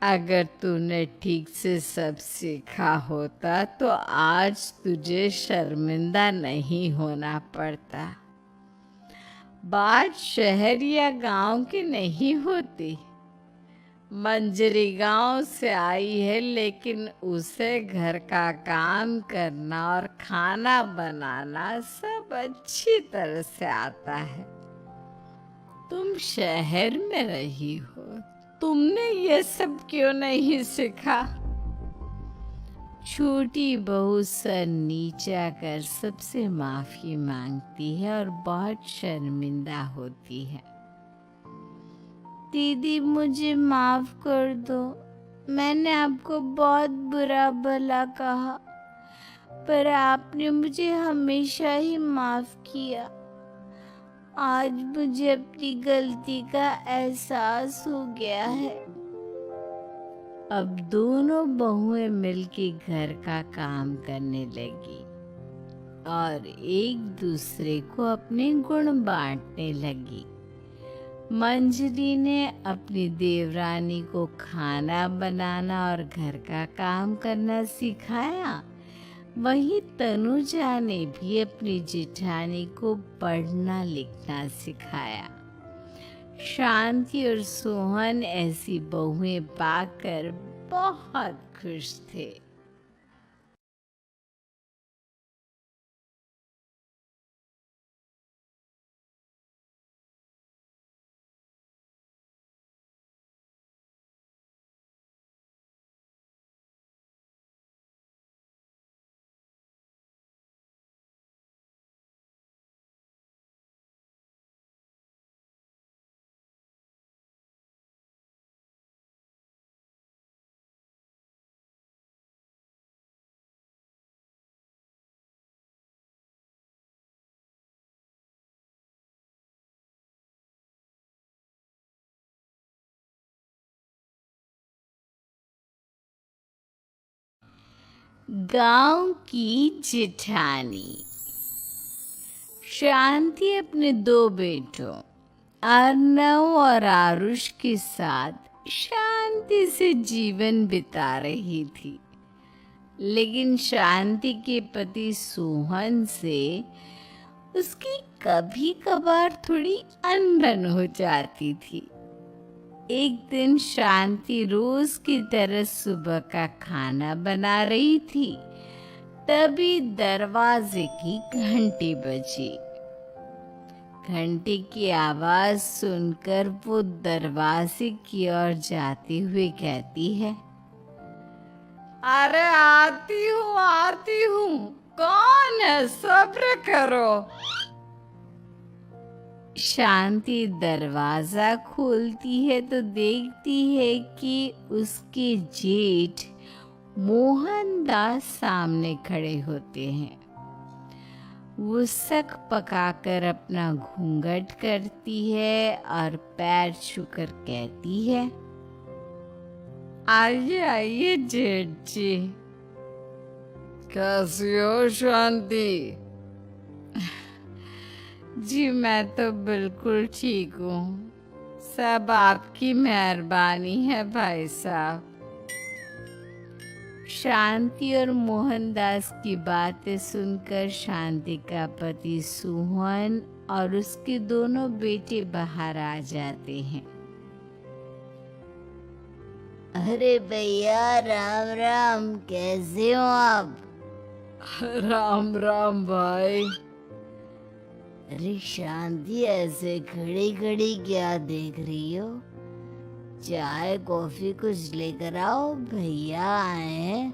अगर तूने ठीक से सब सीखा होता तो आज तुझे शर्मिंदा नहीं होना पड़ता। बात शहर या गांव की नहीं होती। मंजरी गांव से आई है, लेकिन उसे घर का काम करना और खाना बनाना सब अच्छी तरह से आता है। तुम शहर में रही हो, तुमने ये सब क्यों नहीं सीखा? छोटी बहू सर नीचा कर सबसे माफी मांगती है और बहुत शर्मिंदा होती है। दीदी, मुझे माफ कर दो। मैंने आपको बहुत बुरा भला कहा, पर आपने मुझे हमेशा ही माफ किया। आज मुझे अपनी गलती का एहसास हो गया है। अब दोनों बहुएं मिलके घर का काम करने लगी और एक दूसरे को अपने गुण बांटने लगी। मंजरी ने अपनी देवरानी को खाना बनाना और घर का काम करना सिखाया, वहीं तनुजा ने भी अपनी जेठानी को पढ़ना लिखना सिखाया। शांति और सोहन ऐसी बहुएं पाकर बहुत खुश थे। गांव की जेठानी। शांति अपने दो बेटों अर्नव और आरुष के साथ शांति से जीवन बिता रही थी, लेकिन शांति के पति सोहन से उसकी कभी कभार थोड़ी अनबन हो जाती थी। एक दिन शांति रोज की तरह सुबह का खाना बना रही थी, तभी दरवाजे की घंटी बजी। घंटी की आवाज सुनकर वो दरवाजे की ओर जाते हुए कहती है, अरे आती हूँ, कौन है? सब्र करो। शांति दरवाजा खोलती है तो देखती है कि उसके जेठ मोहनदास सामने खड़े होते हैं। वो सक पकाकर अपना घूंघट करती है और पैर छूकर कहती है, आइए आइए जेठ जी। कैसी हो शांति? जी मैं तो बिल्कुल ठीक हूँ, सब आपकी मेहरबानी है भाई साहब। शांति और मोहनदास की बातें सुनकर शांति का पति सोहन और उसके दोनों बेटे बाहर आ जाते हैं। अरे भैया राम राम, कैसे हो आप? राम राम भाई। अरे शांति, ऐसे खड़ी खड़ी क्या देख रही हो? चाय कॉफी कुछ लेकर आओ, भैया आए हैं।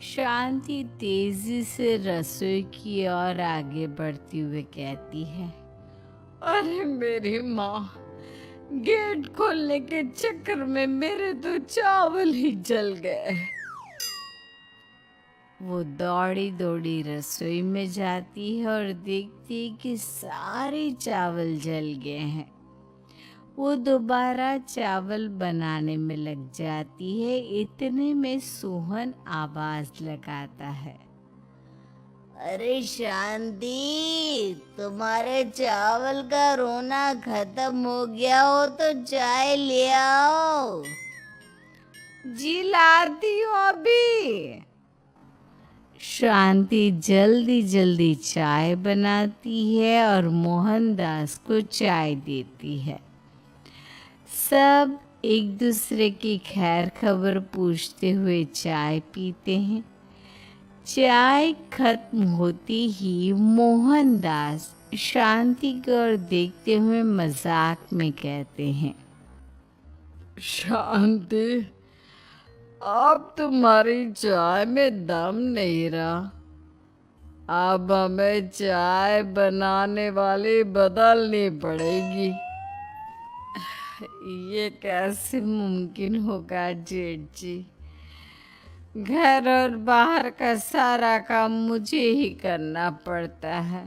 शांति तेजी से रसोई की ओर आगे बढ़ती हुए कहती है, अरे मेरी माँ, गेट खोलने के चक्कर में मेरे तो चावल ही जल गए। वो दौड़ी दौड़ी रसोई में जाती है और देखती है कि सारे चावल जल गए हैं। वो दोबारा चावल बनाने में लग जाती है। इतने में सोहन आवाज लगाता है, अरे शांति, तुम्हारे चावल का रोना खत्म हो गया हो तो चाय ले आओ। जी लाती हूँ अभी। शांति जल्दी जल्दी चाय बनाती है और मोहनदास को चाय देती है। सब एक दूसरे की खैर खबर पूछते हुए चाय पीते हैं। चाय खत्म होती ही मोहनदास शांति की ओर देखते हुए मजाक में कहते हैं, शांति, अब तुम्हारी चाय में दम नहीं रहा। अब हमें चाय बनाने वाली बदलनी पड़ेगी। ये कैसे मुमकिन होगा जेठ जी? घर और बाहर का सारा काम मुझे ही करना पड़ता है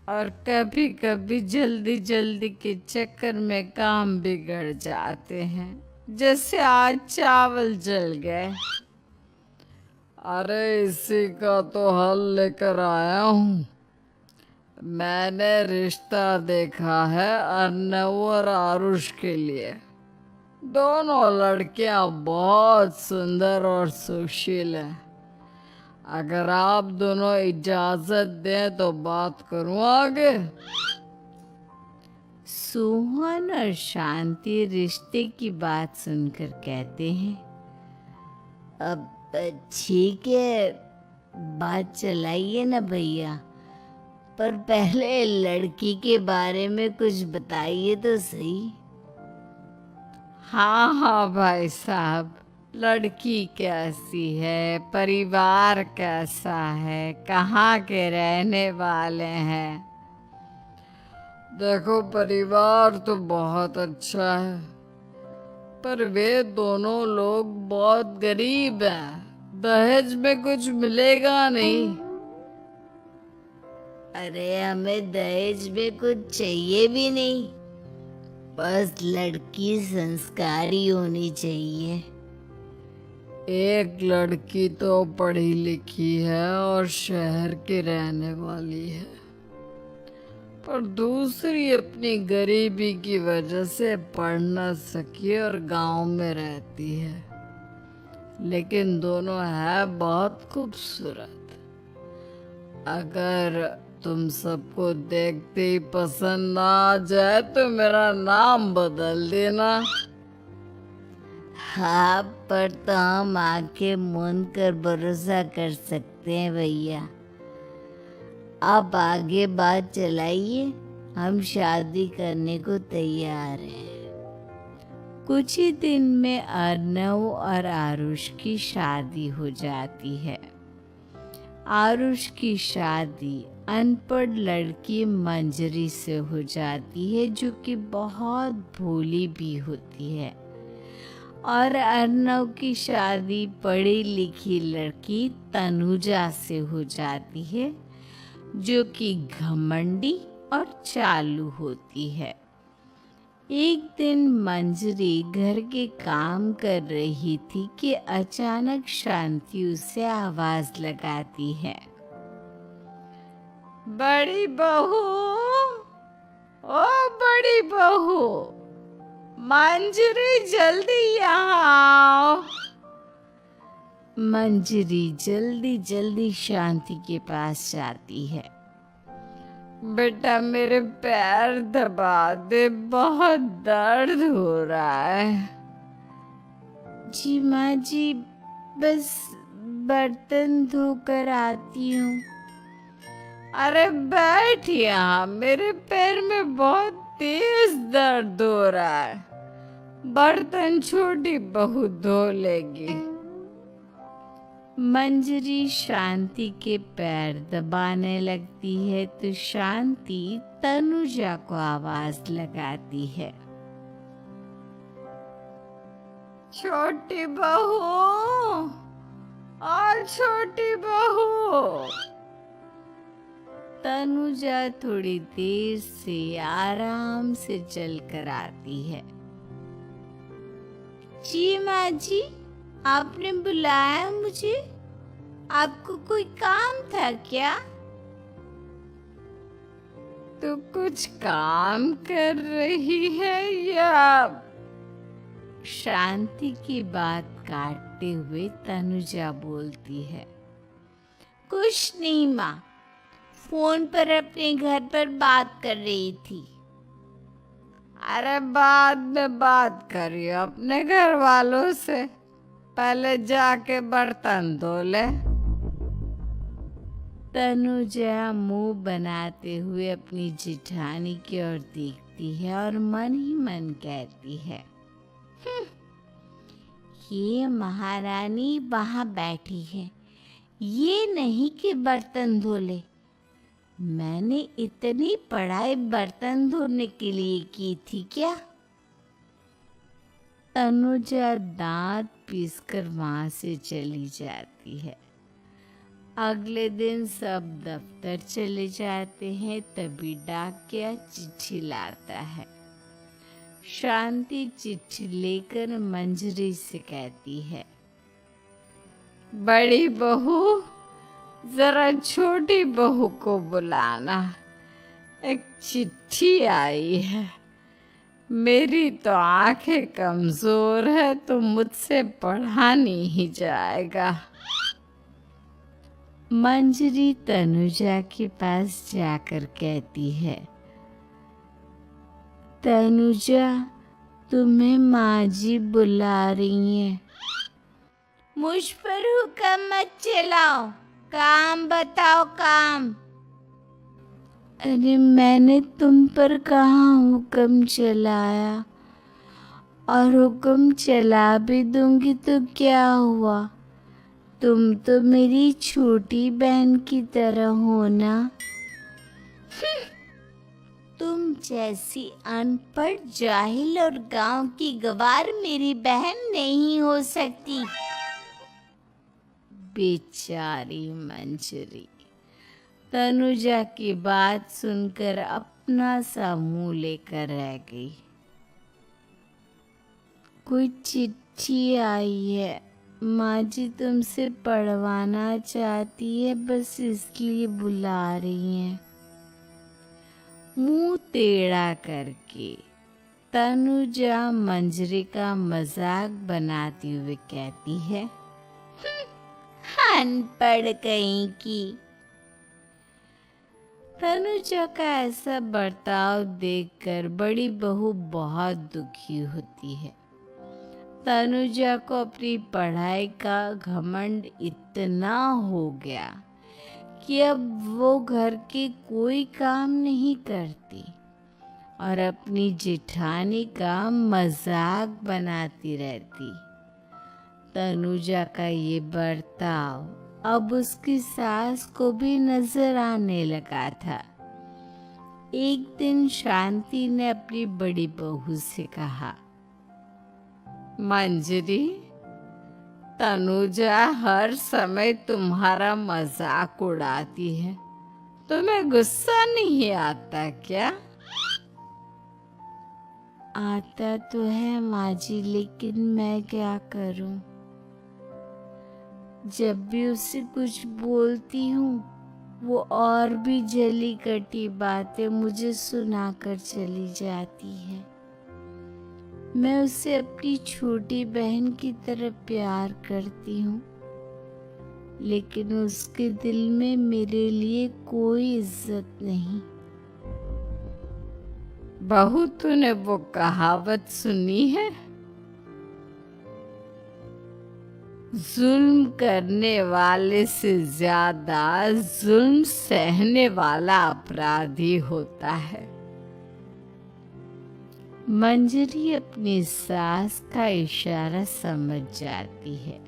और कभी कभी जल्दी जल्दी के चक्कर में काम बिगड़ जाते हैं, जैसे आज चावल जल गए। अरे इसी का तो हल लेकर आया हूँ। मैंने रिश्ता देखा है अर्नव और आरुष के लिए। दोनों लड़कियां बहुत सुंदर और सुशील हैं। अगर आप दोनों इजाजत दें तो बात करूं आगे। सोहन और शांति रिश्ते की बात सुनकर कहते हैं, अब ठीक है, बात चलाइए ना भैया, पर पहले लड़की के बारे में कुछ बताइए तो सही। हाँ हाँ भाई साहब, लड़की कैसी है, परिवार कैसा है, कहाँ के रहने वाले हैं? देखो, परिवार तो बहुत अच्छा है, पर वे दोनों लोग बहुत गरीब हैं। दहेज में कुछ मिलेगा नहीं। अरे हमें दहेज में कुछ चाहिए भी नहीं, बस लड़की संस्कारी होनी चाहिए। एक लड़की तो पढ़ी लिखी है और शहर की रहने वाली है, पर दूसरी अपनी गरीबी की वजह से पढ़ न सकी और गांव में रहती है। लेकिन दोनों है बहुत खूबसूरत। अगर तुम सबको देखते ही पसंद आ जाए तो मेरा नाम बदल देना। हाँ, पर तो हम आंखें मूंद कर भरोसा कर सकते हैं भैया। आप आगे बात चलाइए, हम शादी करने को तैयार हैं। कुछ ही दिन में अर्नव और आरुष की शादी हो जाती है। आरुष की शादी अनपढ़ लड़की मंजरी से हो जाती है, जो कि बहुत भोली भी होती है। और अर्नव की शादी पढ़ी लिखी लड़की तनुजा से हो जाती है, जो कि घमंडी और चालू होती है। एक दिन मंजरी घर के काम कर रही थी कि अचानक शांति उसे आवाज लगाती है, बड़ी बहू, ओ बड़ी बहू, मंजरी जल्दी यहाँ आओ। मंजरी जल्दी जल्दी शांति के पास जाती है। बेटा मेरे पैर दबा दे, बहुत दर्द हो रहा है। जी माँ जी, बस बर्तन धोकर आती हूँ। अरे बैठ यहाँ, मेरे पैर में बहुत तेज दर्द हो रहा है। बर्तन छोटी बहू धो लेगी। मंजरी शांति के पैर दबाने लगती है तो शांति तनुजा को आवाज लगाती है, छोटी बहू, और छोटी बहू। तनुजा थोड़ी देर से आराम से चलकर आती है। जी माँ जी, आपने बुलाया मुझे? आपको कोई काम था क्या? तू कुछ काम कर रही है या? शांति की बात काटते हुए तनुजा बोलती है, कुछ नहीं माँ, फोन पर अपने घर पर बात कर रही थी। अरे बाद में बात करियो अपने घर वालों से, पहले जाके बर्तन धो ले। तनुजा मुंह बनाते हुए अपनी जेठानी की ओर देखती है और मन ही मन कहती है, ये महारानी वहां बैठी है, ये नहीं कि बर्तन धो ले। मैंने इतनी पढ़ाई बर्तन धोने के लिए की थी क्या? तनुजा दांत पीसकर वहां से चली जाती है। अगले दिन सब दफ्तर चले जाते हैं, तभी डाकिया चिट्ठी लाता है। शांति चिट्ठी लेकर मंजरी से कहती है, बड़ी बहू, जरा छोटी बहू को बुलाना, एक चिट्ठी आई है। मेरी तो आंखें कमजोर है तो मुझसे पढ़ा नहीं जाएगा। मंजरी तनुजा के पास जाकर कहती है, तनुजा, तुम्हें माँ जी बुला रही हैं। मुझ पर हुक्म मत चलाओ, काम बताओ काम। अरे मैंने तुम पर कहाँ हुक्म चलाया, और हुक्म चला भी दूंगी तो क्या हुआ, तुम तो मेरी छोटी बहन की तरह हो ना। तुम जैसी अनपढ़, जाहिल और गांव की गवार मेरी बहन नहीं हो सकती। बेचारी मंजरी तनुजा की बात सुनकर अपना सा मुंह लेकर रह गई। कोई चिट्ठी आई है, माँ जी तुमसे पढ़वाना चाहती है, बस इसलिए बुला रही हैं। मुंह टेढ़ा करके तनुजा मंजरी का मजाक बनाती हुए कहती है, अनपढ़ कहीं की। तनुजा का ऐसा बर्ताव देखकर बड़ी बहू बहुत दुखी होती है। तनुजा को अपनी पढ़ाई का घमंड इतना हो गया कि अब वो घर के कोई काम नहीं करती और अपनी जेठानी का मजाक बनाती रहती। तनुजा का ये बर्ताव अब उसकी सास को भी नजर आने लगा था। एक दिन शांति ने अपनी बड़ी बहू से कहा, मंजरी, तनुजा हर समय तुम्हारा मजाक उड़ाती है, तुम्हें गुस्सा नहीं आता क्या? आता तो है माँ जी, लेकिन मैं क्या करूं? जब भी उसे कुछ बोलती हूँ वो और भी जली कटी बातें मुझे सुनाकर चली जाती है। मैं उसे अपनी छोटी बहन की तरह प्यार करती हूँ, लेकिन उसके दिल में मेरे लिए कोई इज्जत नहीं। बहू, तूने वो कहावत सुनी है, जुल्म करने वाले से ज्यादा जुल्म सहने वाला अपराधी होता है। मंजरी अपनी सास का इशारा समझ जाती है।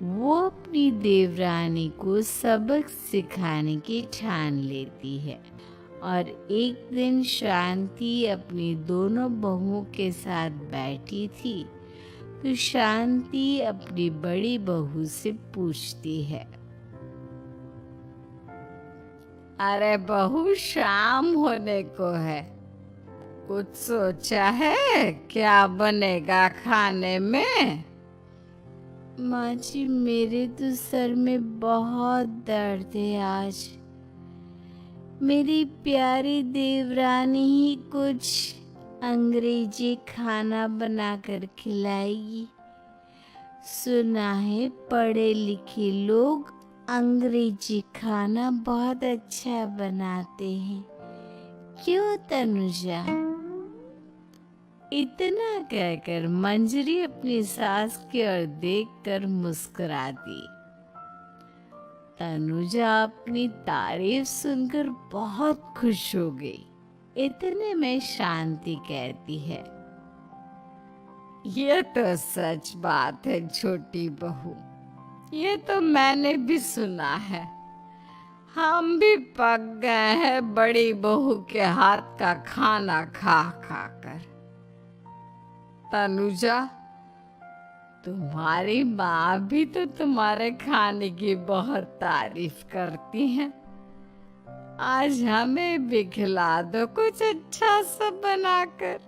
वो अपनी देवरानी को सबक सिखाने की ठान लेती है और एक दिन शांति अपनी दोनों बहुओं के साथ बैठी थी तो शांति अपनी बड़ी बहू से पूछती है, अरे बहू, शाम होने को है, कुछ सोचा है क्या बनेगा खाने में? माँ जी, मेरे तो सर में बहुत दर्द है आज। मेरी प्यारी देवरानी ही कुछ अंग्रेजी खाना बनाकर खिलाएगी। सुना है पढ़े लिखे लोग अंग्रेजी खाना बहुत अच्छा बनाते हैं, क्यों तनुजा? इतना कहकर मंजरी अपनी सास की ओर देखकर मुस्कुरा दी। तनुजा अपनी तारीफ सुनकर बहुत खुश हो गई। इतने में शांति कहती है, ये तो सच बात है छोटी बहू, ये तो मैंने भी सुना है। हम भी पक गए हैं बड़ी बहू के हाथ का खाना खा खा कर। तनुजा, तुम्हारी माँ भी तो तुम्हारे खाने की बहुत तारीफ करती हैं। आज हमें भी खिला दो कुछ अच्छा सा बनाकर।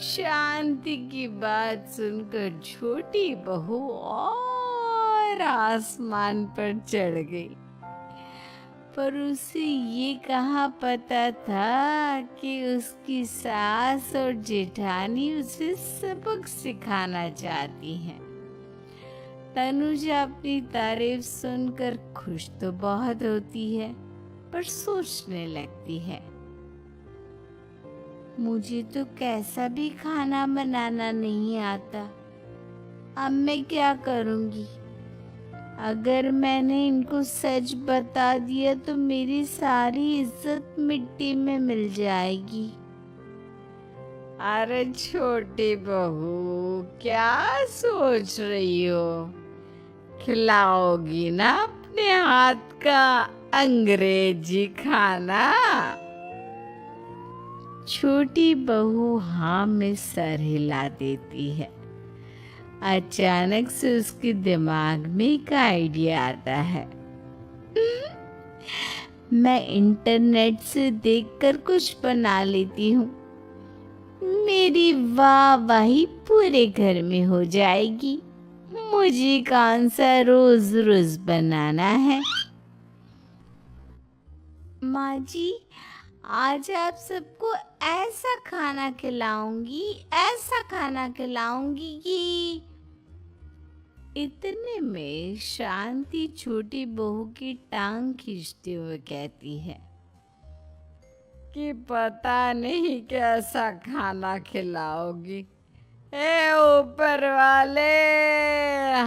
शांति की बात सुनकर छोटी बहू और आसमान पर चढ़ गई, पर उसे ये कहाँ पता था कि उसकी सास और जेठानी उसे सबक सिखाना चाहती हैं। तनुजा अपनी तारीफ सुनकर खुश तो बहुत होती है, पर सोचने लगती है, मुझे तो कैसा भी खाना बनाना नहीं आता। अब मैं क्या करूंगी? अगर मैंने इनको सच बता दिया तो मेरी सारी इज्जत मिट्टी में मिल जाएगी। अरे छोटी बहू, क्या सोच रही हो? खिलाओगी ना अपने हाथ का अंग्रेजी खाना? छोटी बहू हाँ में सर हिला देती है। अचानक से उसके दिमाग में एक आइडिया आता है। मैं इंटरनेट से देखकर कुछ बना लेती हूँ, मेरी वाहवाही पूरे घर में हो जाएगी। मुझे कौन सा रोज रोज बनाना है। माँ जी, आज आप सबको ऐसा खाना खिलाऊंगी, ऐसा खाना खिलाऊंगी कि। इतने में शांति छोटी बहू की टांग खींचते हुए कहती है कि पता नहीं कैसा खाना खिलाओगी। ए ऊपर वाले,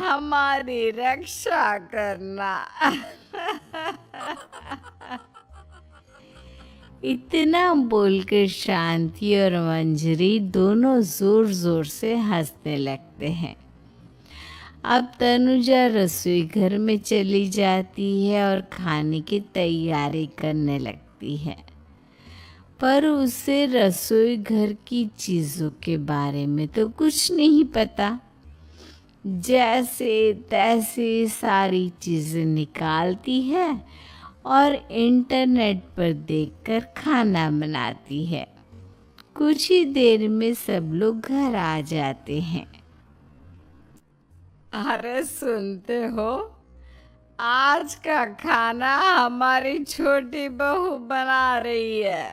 हमारी रक्षा करना। इतना बोलकर शांति और मंजरी दोनों जोर जोर से हंसने लगते हैं। अब तनुजा रसोई घर में चली जाती है और खाने की तैयारी करने लगती है, पर उसे रसोई घर की चीजों के बारे में तो कुछ नहीं पता। जैसे तैसे सारी चीजें निकालती है और इंटरनेट पर देखकर खाना बनाती है। कुछ ही देर में सब लोग घर आ जाते हैं। अरे सुनते हो, आज का खाना हमारी छोटी बहू बना रही है।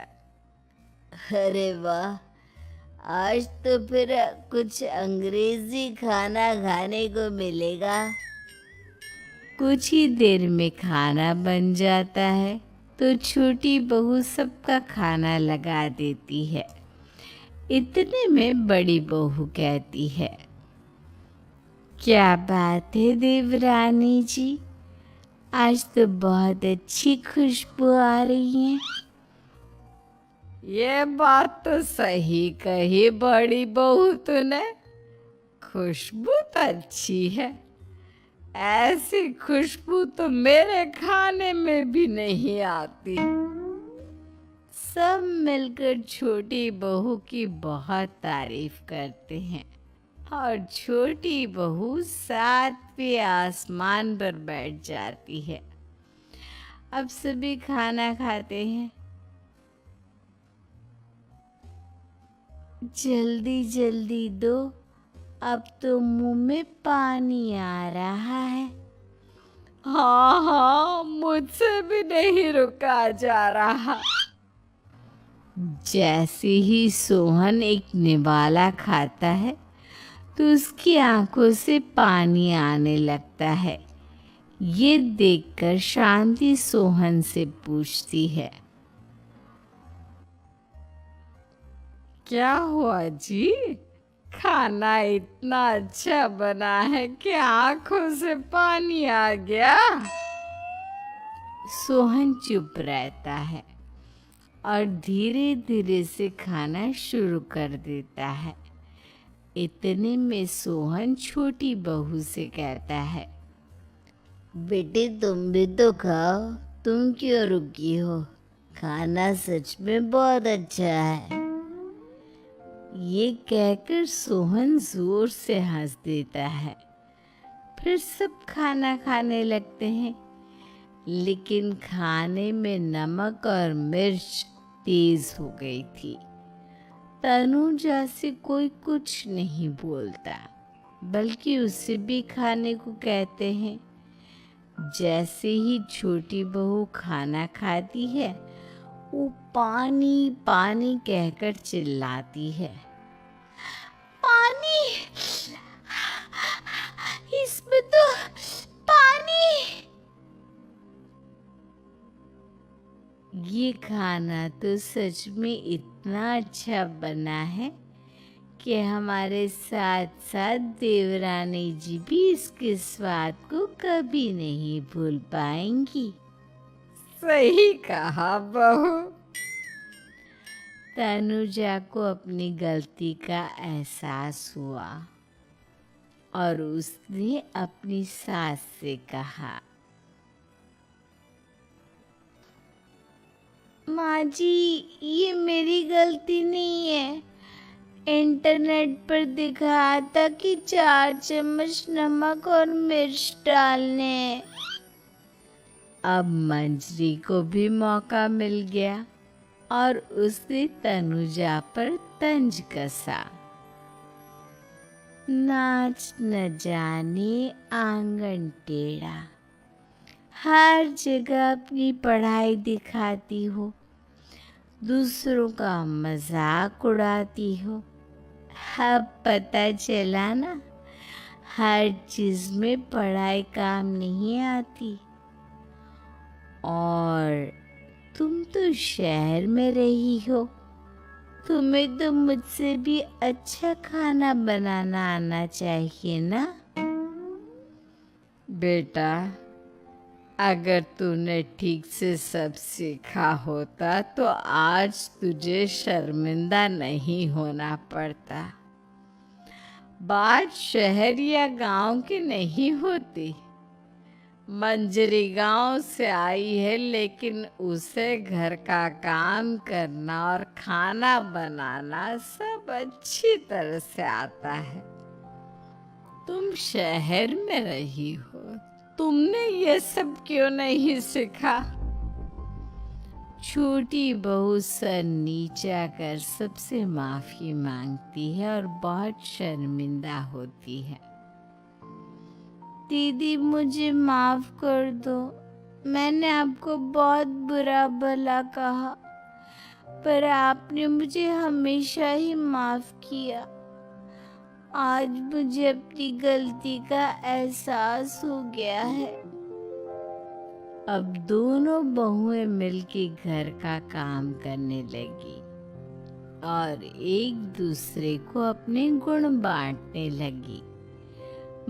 अरे वाह, आज तो फिर कुछ अंग्रेजी खाना खाने को मिलेगा। कुछ ही देर में खाना बन जाता है तो छोटी बहू सबका खाना लगा देती है। इतने में बड़ी बहू कहती है, क्या बात है देवरानी जी, आज तो बहुत अच्छी खुशबू आ रही है। ये बात तो सही कही बड़ी बहू तूने, खुशबू तो अच्छी है। ऐसी खुशबू तो मेरे खाने में भी नहीं आती। सब मिलकर छोटी बहू की बहुत तारीफ करते हैं और छोटी बहू 7वें आसमान पर बैठ जाती है। अब सभी खाना खाते हैं। जल्दी जल्दी दो, अब तो मुंह में पानी आ रहा है। हाँ हाँ, मुझसे भी नहीं रुका जा रहा। जैसे ही सोहन एक निवाला खाता है तो उसकी आंखों से पानी आने लगता है। ये देखकर शांति सोहन से पूछती है, क्या हुआ जी? खाना इतना अच्छा बना है कि आंखों से पानी आ गया। सोहन चुप रहता है और धीरे धीरे से खाना शुरू कर देता है। इतने में सोहन छोटी बहू से कहता है, बेटे तुम भी तो खाओ, तुम क्यों रुकी हो? खाना सच में बहुत अच्छा है। ये कहकर सोहन जोर से हंस देता है। फिर सब खाना खाने लगते हैं, लेकिन खाने में नमक और मिर्च तेज हो गई थी। तनुजा से कोई कुछ नहीं बोलता, बल्कि उसे भी खाने को कहते हैं। जैसे ही छोटी बहू खाना खाती है, वो पानी पानी कहकर चिल्लाती है, पानी, इसमें तो ये खाना तो सच में इतना अच्छा बना है कि हमारे साथ साथ देवरानी जी भी इसके स्वाद को कभी नहीं भूल पाएंगी। सही कहा बहू। तनुजा को अपनी गलती का एहसास हुआ और उसने अपनी सास से कहा, माँ जी, ये मेरी गलती नहीं है। इंटरनेट पर दिखा था कि 4 चम्मच नमक और मिर्च डालने। अब मंजरी को भी मौका मिल गया और उसने तनुजा पर तंज कसा। नाच न जाने आंगन टेढ़ा, हर जगह अपनी पढ़ाई दिखाती हो, दूसरों का मजाक उड़ाती हो। अब पता चला ना, हर चीज में पढ़ाई काम नहीं आती। और तुम तो शहर में रही हो, तुम्हें तो मुझसे भी अच्छा खाना बनाना आना चाहिए ना। बेटा, अगर तूने ठीक से सब सीखा होता तो आज तुझे शर्मिंदा नहीं होना पड़ता। बात शहर या गांव की नहीं होती। मंजरी गांव से आई है, लेकिन उसे घर का काम करना और खाना बनाना सब अच्छी तरह से आता है। तुम शहर में रही हो, तुमने ये सब क्यों नहीं सीखा? छोटी बहू सर नीचा कर सबसे माफी मांगती है और बहुत शर्मिंदा होती है। दीदी, मुझे माफ कर दो। मैंने आपको बहुत बुरा भला कहा, पर आपने मुझे हमेशा ही माफ किया। आज मुझे अपनी गलती का एहसास हो गया है। अब दोनों बहुएं मिलके घर का काम करने लगी और एक दूसरे को अपने गुण बांटने लगी।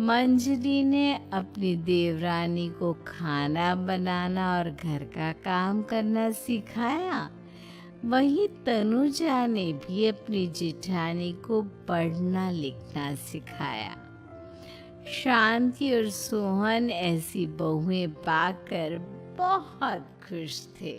मंजरी ने अपनी देवरानी को खाना बनाना और घर का काम करना सिखाया, वहीं तनुजा ने भी अपनी जेठानी को पढ़ना लिखना सिखाया। शांति और सोहन ऐसी बहुएं पाकर बहुत खुश थे।